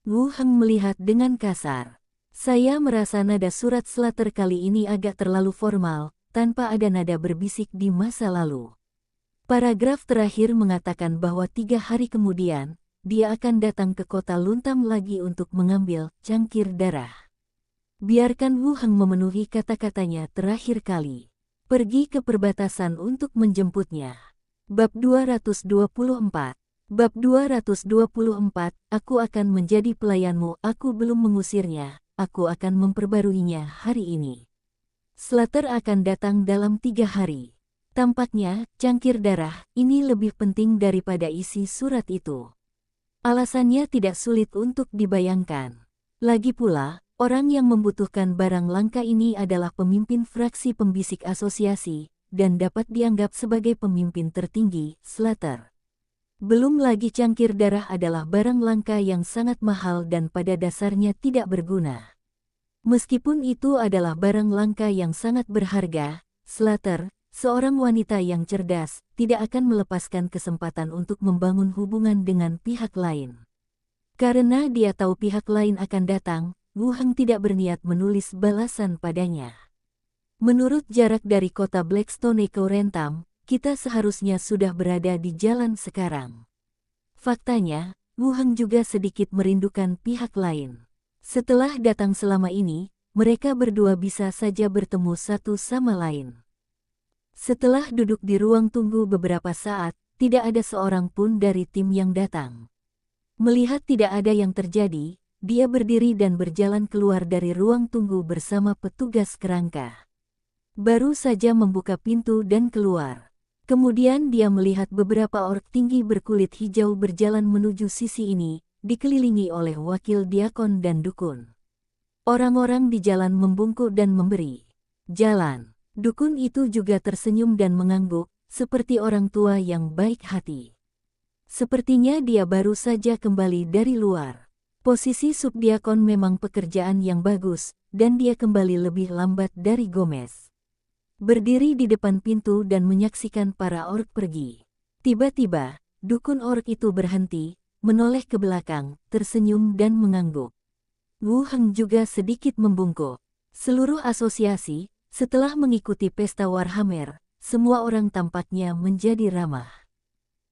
Wu Heng melihat dengan kasar. Saya merasa nada surat Slater kali ini agak terlalu formal, tanpa ada nada berbisik di masa lalu. Paragraf terakhir mengatakan bahwa 3 hari kemudian, dia akan datang ke kota Luntam lagi untuk mengambil cangkir darah. Biarkan Wu Heng memenuhi kata-katanya terakhir kali. Pergi ke perbatasan untuk menjemputnya. Bab 224. Bab 224, aku akan menjadi pelayanmu, aku belum mengusirnya, aku akan memperbaruinya hari ini. Slater akan datang dalam 3 hari. Tampaknya, cangkir darah, ini lebih penting daripada isi surat itu. Alasannya tidak sulit untuk dibayangkan. Lagi pula, orang yang membutuhkan barang langka ini adalah pemimpin fraksi pembisik asosiasi, dan dapat dianggap sebagai pemimpin tertinggi, Slater. Belum lagi cangkir darah adalah barang langka yang sangat mahal dan pada dasarnya tidak berguna. Meskipun itu adalah barang langka yang sangat berharga, Slater, seorang wanita yang cerdas, tidak akan melepaskan kesempatan untuk membangun hubungan dengan pihak lain. Karena dia tahu pihak lain akan datang, Wu Heng tidak berniat menulis balasan padanya. Menurut jarak dari kota Blackstone ke Rentam, kita seharusnya sudah berada di jalan sekarang. Faktanya, Wu Heng juga sedikit merindukan pihak lain. Setelah datang selama ini, mereka berdua bisa saja bertemu satu sama lain. Setelah duduk di ruang tunggu beberapa saat, tidak ada seorang pun dari tim yang datang. Melihat tidak ada yang terjadi, dia berdiri dan berjalan keluar dari ruang tunggu bersama petugas kerangka. Baru saja membuka pintu dan keluar. Kemudian dia melihat beberapa ork tinggi berkulit hijau berjalan menuju sisi ini, dikelilingi oleh wakil diakon dan dukun. Orang-orang di jalan membungkuk dan memberi jalan. Dukun itu juga tersenyum dan mengangguk, seperti orang tua yang baik hati. Sepertinya dia baru saja kembali dari luar. Posisi subdiakon memang pekerjaan yang bagus, dan dia kembali lebih lambat dari Gomez. Berdiri di depan pintu dan menyaksikan para ork pergi. Tiba-tiba, dukun ork itu berhenti, menoleh ke belakang, tersenyum dan mengangguk. Wu Heng juga sedikit membungkuk. Seluruh asosiasi, setelah mengikuti pesta Warhammer, semua orang tampaknya menjadi ramah.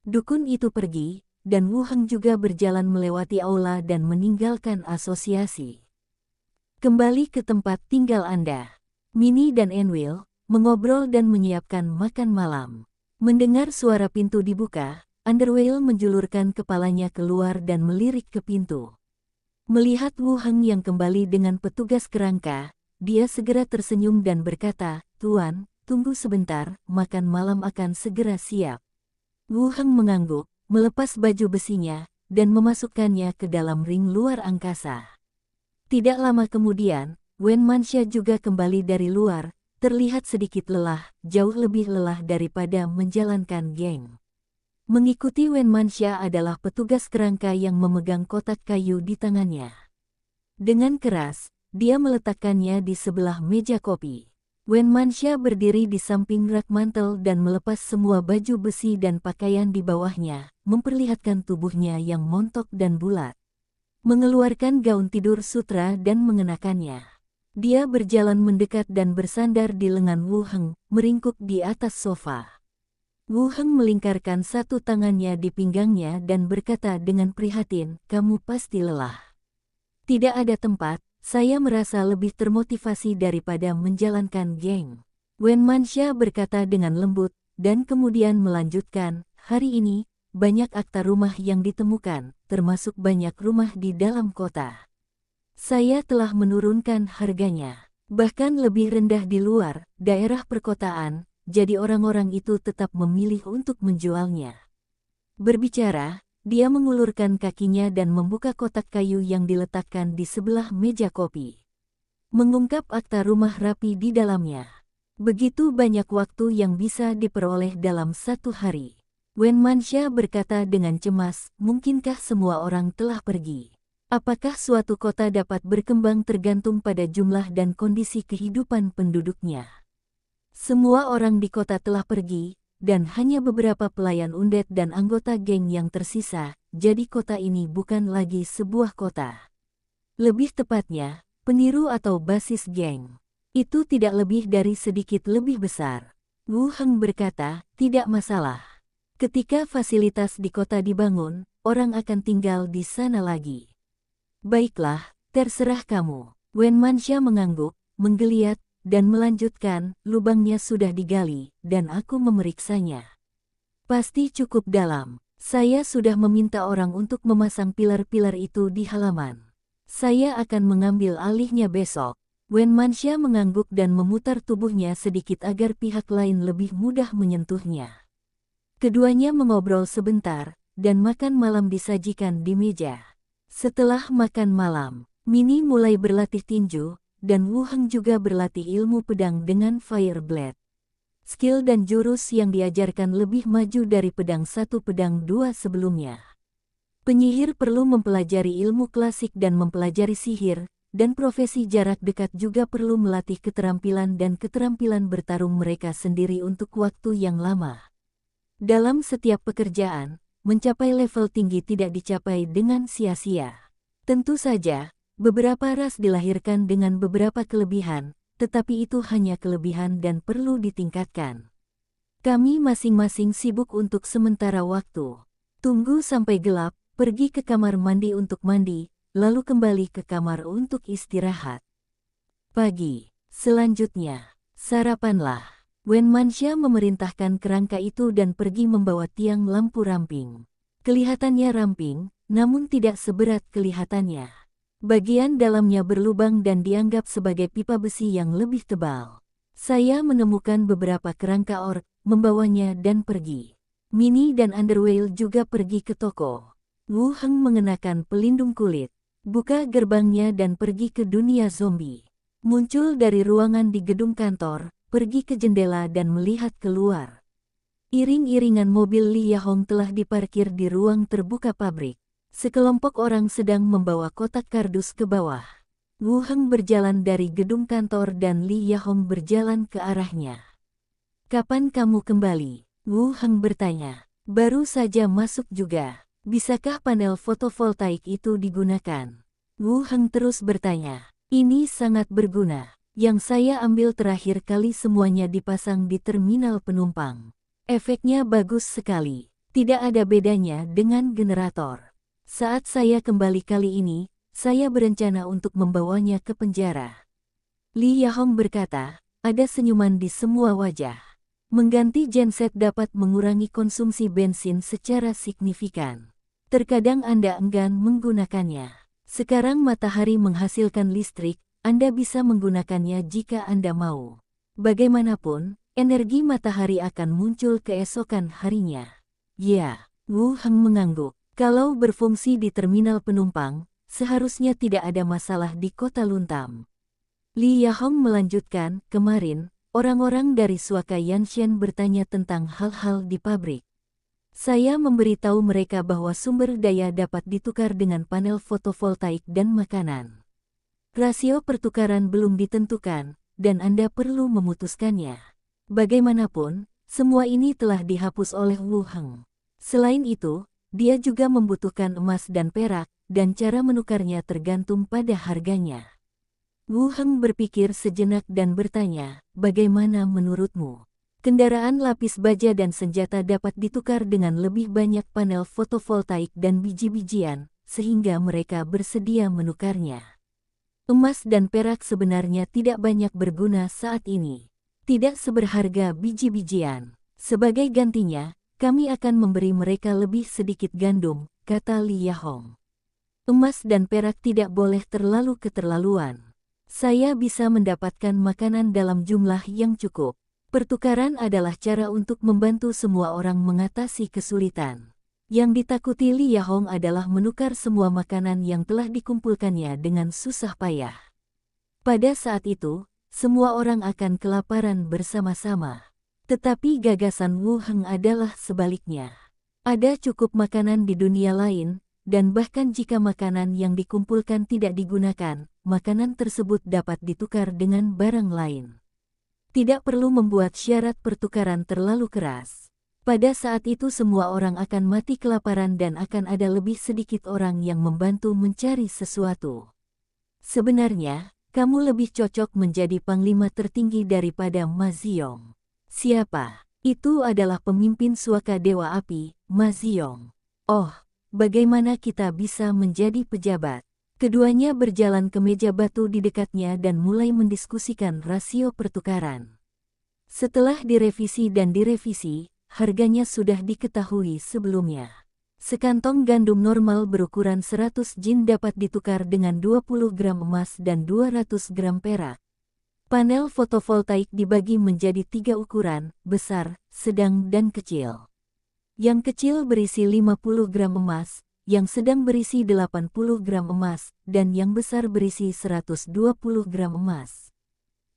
Dukun itu pergi, dan Wu Heng juga berjalan melewati aula dan meninggalkan asosiasi. Kembali ke tempat tinggal Anda. Minnie dan Enwil mengobrol dan menyiapkan makan malam. Mendengar suara pintu dibuka, Underwale menjulurkan kepalanya keluar dan melirik ke pintu. Melihat Wu Heng yang kembali dengan petugas kerangka, dia segera tersenyum dan berkata, "Tuan, tunggu sebentar, makan malam akan segera siap." Wu Heng mengangguk, melepas baju besinya, dan memasukkannya ke dalam ring luar angkasa. Tidak lama kemudian, Wen Manxia juga kembali dari luar, terlihat sedikit lelah, jauh lebih lelah daripada menjalankan geng. Mengikuti Wen Manxia adalah petugas kerangka yang memegang kotak kayu di tangannya. Dengan keras, dia meletakkannya di sebelah meja kopi. Wen Manxia berdiri di samping rak mantel dan melepas semua baju besi dan pakaian di bawahnya, memperlihatkan tubuhnya yang montok dan bulat. Mengeluarkan gaun tidur sutra dan mengenakannya. Dia berjalan mendekat dan bersandar di lengan Wu Heng, meringkuk di atas sofa. Wu Heng melingkarkan satu tangannya di pinggangnya dan berkata dengan prihatin, "Kamu pasti lelah." "Tidak ada tempat, saya merasa lebih termotivasi daripada menjalankan geng." Wen Manxia berkata dengan lembut, dan kemudian melanjutkan, "Hari ini, banyak akta rumah yang ditemukan, termasuk banyak rumah di dalam kota. Saya telah menurunkan harganya, bahkan lebih rendah di luar daerah perkotaan, jadi orang-orang itu tetap memilih untuk menjualnya." Berbicara, dia mengulurkan kakinya dan membuka kotak kayu yang diletakkan di sebelah meja kopi. Mengungkap akta rumah rapi di dalamnya. Begitu banyak waktu yang bisa diperoleh dalam satu hari. Wen Manxia berkata dengan cemas, "Mungkinkah semua orang telah pergi? Apakah suatu kota dapat berkembang tergantung pada jumlah dan kondisi kehidupan penduduknya? Semua orang di kota telah pergi, dan hanya beberapa pelayan undet dan anggota geng yang tersisa, jadi kota ini bukan lagi sebuah kota. Lebih tepatnya, peniru atau basis geng. Itu tidak lebih dari sedikit lebih besar." Wu Heng berkata, "Tidak masalah. Ketika fasilitas di kota dibangun, orang akan tinggal di sana lagi." "Baiklah, terserah kamu." Wen Manxia mengangguk, menggeliat, dan melanjutkan, "Lubangnya sudah digali, dan aku memeriksanya. Pasti cukup dalam. Saya sudah meminta orang untuk memasang pilar-pilar itu di halaman. Saya akan mengambil alihnya besok." Wen Manxia mengangguk dan memutar tubuhnya sedikit agar pihak lain lebih mudah menyentuhnya. Keduanya mengobrol sebentar, dan makan malam disajikan di meja. Setelah makan malam, Minnie mulai berlatih tinju, dan Wu Heng juga berlatih ilmu pedang dengan Fire Blade. Skill dan jurus yang diajarkan lebih maju dari pedang 1 pedang 2 sebelumnya. Penyihir perlu mempelajari ilmu klasik dan mempelajari sihir, dan profesi jarak dekat juga perlu melatih keterampilan dan keterampilan bertarung mereka sendiri untuk waktu yang lama. Dalam setiap pekerjaan, mencapai level tinggi tidak dicapai dengan sia-sia. Tentu saja, beberapa ras dilahirkan dengan beberapa kelebihan, tetapi itu hanya kelebihan dan perlu ditingkatkan. Kami masing-masing sibuk untuk sementara waktu. Tunggu sampai gelap, pergi ke kamar mandi untuk mandi, lalu kembali ke kamar untuk istirahat. Pagi. Selanjutnya, sarapanlah. Wen Manxia memerintahkan kerangka itu dan pergi membawa tiang lampu ramping. Kelihatannya ramping, namun tidak seberat kelihatannya. Bagian dalamnya berlubang dan dianggap sebagai pipa besi yang lebih tebal. Saya menemukan beberapa kerangka ork, membawanya dan pergi. Minnie dan Underwhale juga pergi ke toko. Wu Heng mengenakan pelindung kulit, buka gerbangnya dan pergi ke dunia zombie. Muncul dari ruangan di gedung kantor, pergi ke jendela dan melihat keluar. Iring-iringan mobil Li Yahong telah diparkir di ruang terbuka pabrik. Sekelompok orang sedang membawa kotak kardus ke bawah. Wu Heng berjalan dari gedung kantor dan Li Yahong berjalan ke arahnya. "Kapan kamu kembali?" Wu Heng bertanya. "Baru saja masuk juga. Bisakah panel fotovoltaik itu digunakan?" Wu Heng terus bertanya. "Ini sangat berguna. Yang saya ambil terakhir kali semuanya dipasang di terminal penumpang. Efeknya bagus sekali. Tidak ada bedanya dengan generator. Saat saya kembali kali ini, saya berencana untuk membawanya ke penjara." Li Yahong berkata, ada senyuman di semua wajah. Mengganti genset dapat mengurangi konsumsi bensin secara signifikan. Terkadang Anda enggan menggunakannya. Sekarang matahari menghasilkan listrik, Anda bisa menggunakannya jika Anda mau. Bagaimanapun, energi matahari akan muncul keesokan harinya. Ya, Wu Heng mengangguk. Kalau berfungsi di terminal penumpang, seharusnya tidak ada masalah di kota Luntam. Li Yahong melanjutkan, kemarin, orang-orang dari Suaka Yanshen bertanya tentang hal-hal di pabrik. Saya memberitahu mereka bahwa sumber daya dapat ditukar dengan panel fotovoltaik dan makanan. Rasio pertukaran belum ditentukan, dan Anda perlu memutuskannya. Bagaimanapun, semua ini telah dihapus oleh Wu Heng. Selain itu, dia juga membutuhkan emas dan perak, dan cara menukarnya tergantung pada harganya. Wu Heng berpikir sejenak dan bertanya, bagaimana menurutmu? Kendaraan lapis baja dan senjata dapat ditukar dengan lebih banyak panel fotovoltaik dan biji-bijian, sehingga mereka bersedia menukarnya. Emas dan perak sebenarnya tidak banyak berguna saat ini. Tidak seberharga biji-bijian. Sebagai gantinya, kami akan memberi mereka lebih sedikit gandum, kata Li Yahong. Emas dan perak tidak boleh terlalu keterlaluan. Saya bisa mendapatkan makanan dalam jumlah yang cukup. Pertukaran adalah cara untuk membantu semua orang mengatasi kesulitan. Yang ditakuti Li Yahong adalah menukar semua makanan yang telah dikumpulkannya dengan susah payah. Pada saat itu, semua orang akan kelaparan bersama-sama. Tetapi gagasan Wu Heng adalah sebaliknya. Ada cukup makanan di dunia lain, dan bahkan jika makanan yang dikumpulkan tidak digunakan, makanan tersebut dapat ditukar dengan barang lain. Tidak perlu membuat syarat pertukaran terlalu keras. Pada saat itu semua orang akan mati kelaparan dan akan ada lebih sedikit orang yang membantu mencari sesuatu. Sebenarnya, kamu lebih cocok menjadi panglima tertinggi daripada Ma Ziyong. Siapa? Itu adalah pemimpin Suaka Dewa Api, Ma Ziyong. Oh, bagaimana kita bisa menjadi pejabat? Keduanya berjalan ke meja batu di dekatnya dan mulai mendiskusikan rasio pertukaran. Setelah direvisi dan direvisi, harganya sudah diketahui sebelumnya. Sekantong gandum normal berukuran 100 jin dapat ditukar dengan 20 gram emas dan 200 gram perak. Panel fotovoltaik dibagi menjadi 3 ukuran, besar, sedang dan kecil. Yang kecil berisi 50 gram emas, yang sedang berisi 80 gram emas, dan yang besar berisi 120 gram emas.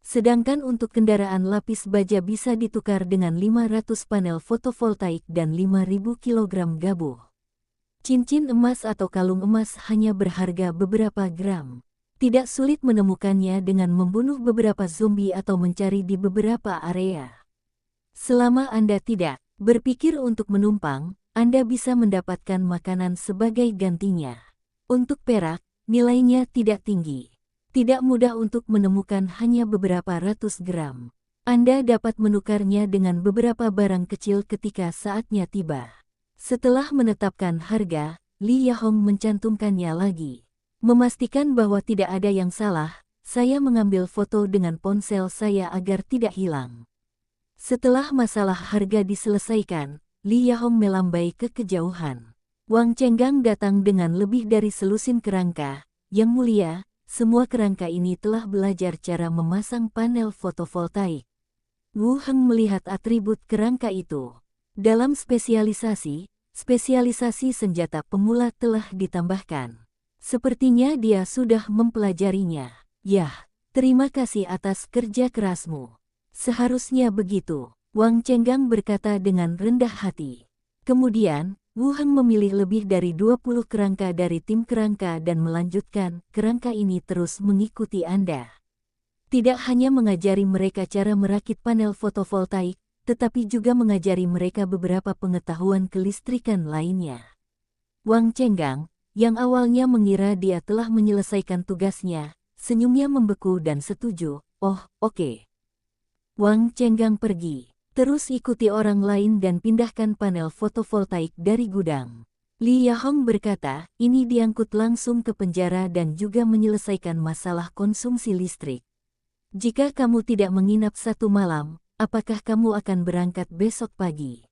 Sedangkan untuk kendaraan lapis baja bisa ditukar dengan 500 panel fotovoltaik dan 5.000 kg gabuh. Cincin emas atau kalung emas hanya berharga beberapa gram. Tidak sulit menemukannya dengan membunuh beberapa zombie atau mencari di beberapa area. Selama Anda tidak berpikir untuk menumpang, Anda bisa mendapatkan makanan sebagai gantinya. Untuk perak, nilainya tidak tinggi. Tidak mudah untuk menemukan hanya beberapa ratus gram. Anda dapat menukarnya dengan beberapa barang kecil ketika saatnya tiba. Setelah menetapkan harga, Li Yahong mencantumkannya lagi. Memastikan bahwa tidak ada yang salah, saya mengambil foto dengan ponsel saya agar tidak hilang. Setelah masalah harga diselesaikan, Li Yahong melambai ke kejauhan. Wang Chenggang datang dengan lebih dari selusin kerangka. Yang mulia, semua kerangka ini telah belajar cara memasang panel fotovoltaik. Wu Heng melihat atribut kerangka itu. Dalam spesialisasi senjata pemula telah ditambahkan. Sepertinya dia sudah mempelajarinya. Yah, terima kasih atas kerja kerasmu. Seharusnya begitu, Wang Chenggang berkata dengan rendah hati. Kemudian, Wu Heng memilih lebih dari 20 kerangka dari tim kerangka dan melanjutkan, kerangka ini terus mengikuti Anda. Tidak hanya mengajari mereka cara merakit panel fotovoltaik, tetapi juga mengajari mereka beberapa pengetahuan kelistrikan lainnya. Wang Chenggang, yang awalnya mengira dia telah menyelesaikan tugasnya, senyumnya membeku dan setuju. Oh, oke. Wang Chenggang pergi. Terus ikuti orang lain dan pindahkan panel fotovoltaik dari gudang. Li Yahong berkata, ini diangkut langsung ke penjara dan juga menyelesaikan masalah konsumsi listrik. Jika kamu tidak menginap satu malam, apakah kamu akan berangkat besok pagi?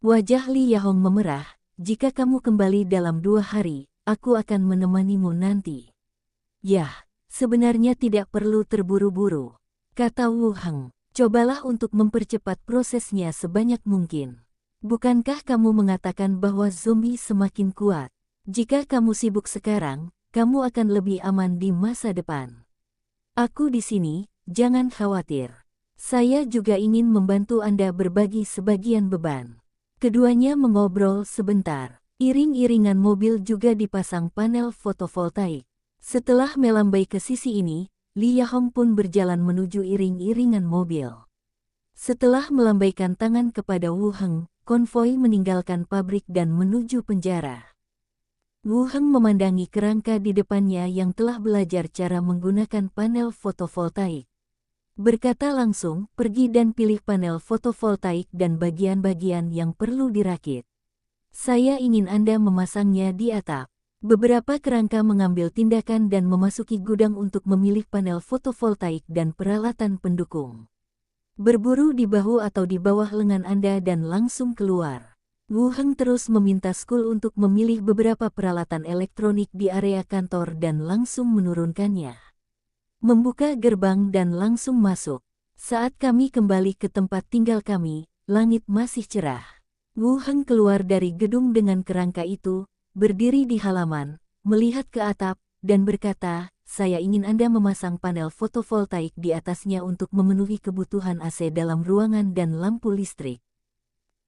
Wajah Li Yahong memerah. Jika kamu kembali dalam 2 hari, aku akan menemanimu nanti. Yah, sebenarnya tidak perlu terburu-buru, kata Wu Heng. Cobalah untuk mempercepat prosesnya sebanyak mungkin. Bukankah kamu mengatakan bahwa zombie semakin kuat? Jika kamu sibuk sekarang, kamu akan lebih aman di masa depan. Aku di sini, jangan khawatir. Saya juga ingin membantu Anda berbagi sebagian beban. Keduanya mengobrol sebentar. Iring-iringan mobil juga dipasang panel fotovoltaik. Setelah melambai ke sisi ini, Li Yahong pun berjalan menuju iring-iringan mobil. Setelah melambaikan tangan kepada Wu Heng, konvoi meninggalkan pabrik dan menuju penjara. Wu Heng memandangi kerangka di depannya yang telah belajar cara menggunakan panel fotovoltaik. Berkata langsung, pergi dan pilih panel fotovoltaik dan bagian-bagian yang perlu dirakit. Saya ingin Anda memasangnya di atap. Beberapa kerangka mengambil tindakan dan memasuki gudang untuk memilih panel fotovoltaik dan peralatan pendukung. Berburu di bahu atau di bawah lengan Anda dan langsung keluar. Wu Heng terus meminta Skul untuk memilih beberapa peralatan elektronik di area kantor dan langsung menurunkannya. Membuka gerbang dan langsung masuk. Saat kami kembali ke tempat tinggal kami, langit masih cerah. Wu Heng keluar dari gedung dengan kerangka itu, berdiri di halaman, melihat ke atap, dan berkata, saya ingin Anda memasang panel fotovoltaik di atasnya untuk memenuhi kebutuhan AC dalam ruangan dan lampu listrik.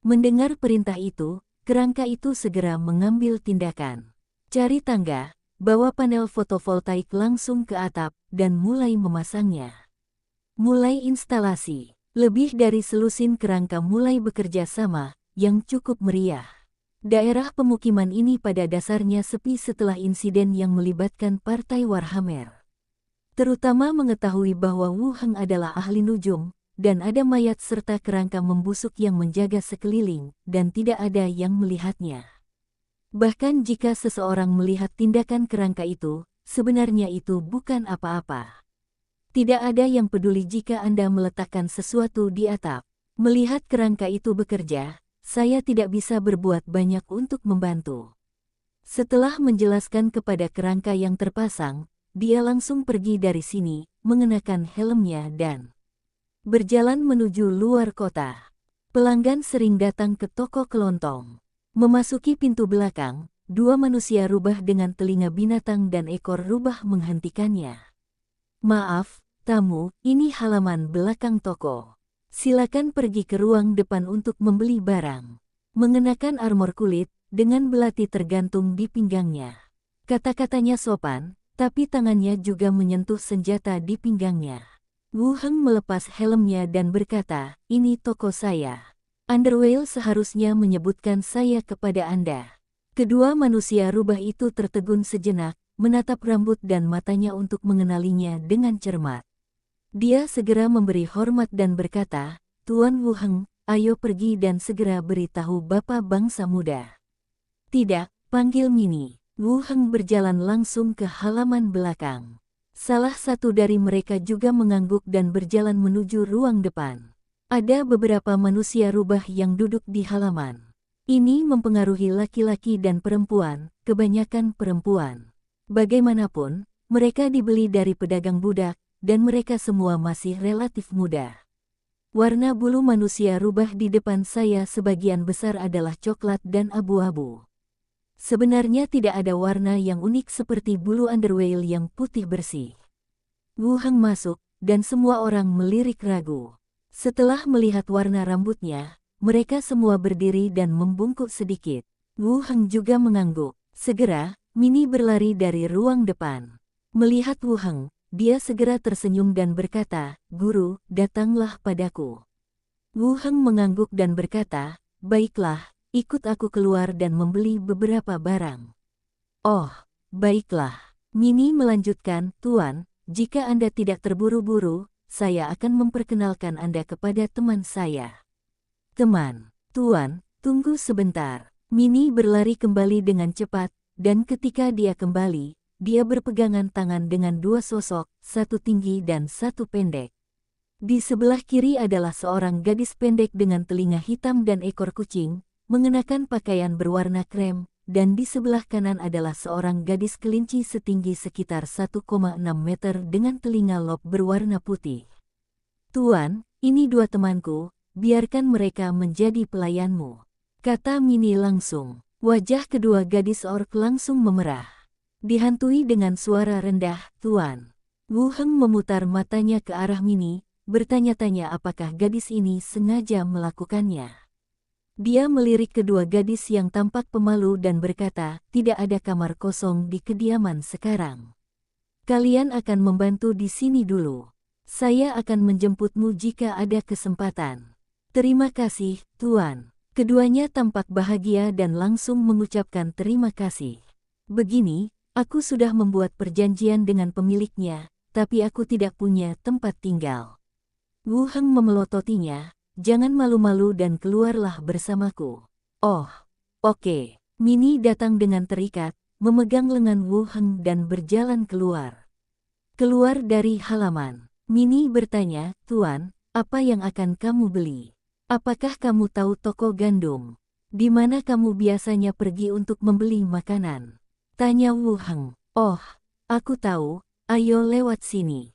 Mendengar perintah itu, kerangka itu segera mengambil tindakan. Cari tangga, bawa panel fotovoltaik langsung ke atap, dan mulai memasangnya. Mulai instalasi. Lebih dari selusin kerangka mulai bekerja sama, yang cukup meriah. Daerah pemukiman ini pada dasarnya sepi setelah insiden yang melibatkan Partai Warhammer. Terutama mengetahui bahwa Wu Heng adalah ahli nujum, dan ada mayat serta kerangka membusuk yang menjaga sekeliling, dan tidak ada yang melihatnya. Bahkan jika seseorang melihat tindakan kerangka itu, sebenarnya itu bukan apa-apa. Tidak ada yang peduli jika Anda meletakkan sesuatu di atap. Melihat kerangka itu bekerja, saya tidak bisa berbuat banyak untuk membantu. Setelah menjelaskan kepada kerangka yang terpasang, dia langsung pergi dari sini, mengenakan helmnya dan berjalan menuju luar kota. Pelanggan sering datang ke toko kelontong. Memasuki pintu belakang, 2 manusia rubah dengan telinga binatang dan ekor rubah menghentikannya. Maaf, tamu, ini halaman belakang toko. Silakan pergi ke ruang depan untuk membeli barang. Mengenakan armor kulit, dengan belati tergantung di pinggangnya. Kata-katanya sopan, tapi tangannya juga menyentuh senjata di pinggangnya. Wu Heng melepas helmnya dan berkata, "Ini toko saya. Underwhale seharusnya menyebutkan saya kepada Anda." Kedua manusia rubah itu tertegun sejenak, menatap rambut dan matanya untuk mengenalinya dengan cermat. Dia segera memberi hormat dan berkata, "Tuan Wu Heng, ayo pergi dan segera beritahu Bapak bangsa muda." "Tidak, panggil Mini." Wu Heng berjalan langsung ke halaman belakang. Salah satu dari mereka juga mengangguk dan berjalan menuju ruang depan. Ada beberapa manusia rubah yang duduk di halaman. Ini mempengaruhi laki-laki dan perempuan, kebanyakan perempuan. Bagaimanapun, mereka dibeli dari pedagang budak, dan mereka semua masih relatif muda. Warna bulu manusia rubah di depan saya sebagian besar adalah coklat dan abu-abu. Sebenarnya tidak ada warna yang unik seperti bulu underwhale yang putih bersih. Wu Heng masuk, dan semua orang melirik ragu. Setelah melihat warna rambutnya, mereka semua berdiri dan membungkuk sedikit. Wu Heng juga mengangguk. Segera, Mini berlari dari ruang depan. Melihat Wu Heng, dia segera tersenyum dan berkata, "Guru, datanglah padaku." Wu Heng mengangguk dan berkata, "Baiklah, ikut aku keluar dan membeli beberapa barang." "Oh, baiklah." Mini melanjutkan, "Tuan, jika Anda tidak terburu-buru, saya akan memperkenalkan Anda kepada teman saya." "Teman, Tuan, tunggu sebentar." Mini berlari kembali dengan cepat, dan ketika dia kembali, dia berpegangan tangan dengan dua sosok, satu tinggi dan satu pendek. Di sebelah kiri adalah seorang gadis pendek dengan telinga hitam dan ekor kucing, mengenakan pakaian berwarna krem, dan di sebelah kanan adalah seorang gadis kelinci setinggi sekitar 1,6 meter dengan telinga lob berwarna putih. "Tuan, ini dua temanku, biarkan mereka menjadi pelayanmu," kata Mini langsung. Wajah kedua gadis orc langsung memerah. Dihantui dengan suara rendah, "Tuan." Wu Heng memutar matanya ke arah Mini, bertanya-tanya apakah gadis ini sengaja melakukannya. Dia melirik kedua gadis yang tampak pemalu dan berkata, "Tidak ada kamar kosong di kediaman sekarang. Kalian akan membantu di sini dulu. Saya akan menjemputmu jika ada kesempatan." "Terima kasih, Tuan." Keduanya tampak bahagia dan langsung mengucapkan terima kasih. "Begini, aku sudah membuat perjanjian dengan pemiliknya, tapi aku tidak punya tempat tinggal." Wu Heng memelototinya, "Jangan malu-malu dan keluarlah bersamaku." "Oh, oke." Mini datang dengan terikat, memegang lengan Wu Heng dan berjalan keluar. Keluar dari halaman, Mini bertanya, "Tuan, apa yang akan kamu beli? Apakah kamu tahu toko gandum? Di mana kamu biasanya pergi untuk membeli makanan?" tanya Wu Heng. "Oh, aku tahu, ayo lewat sini."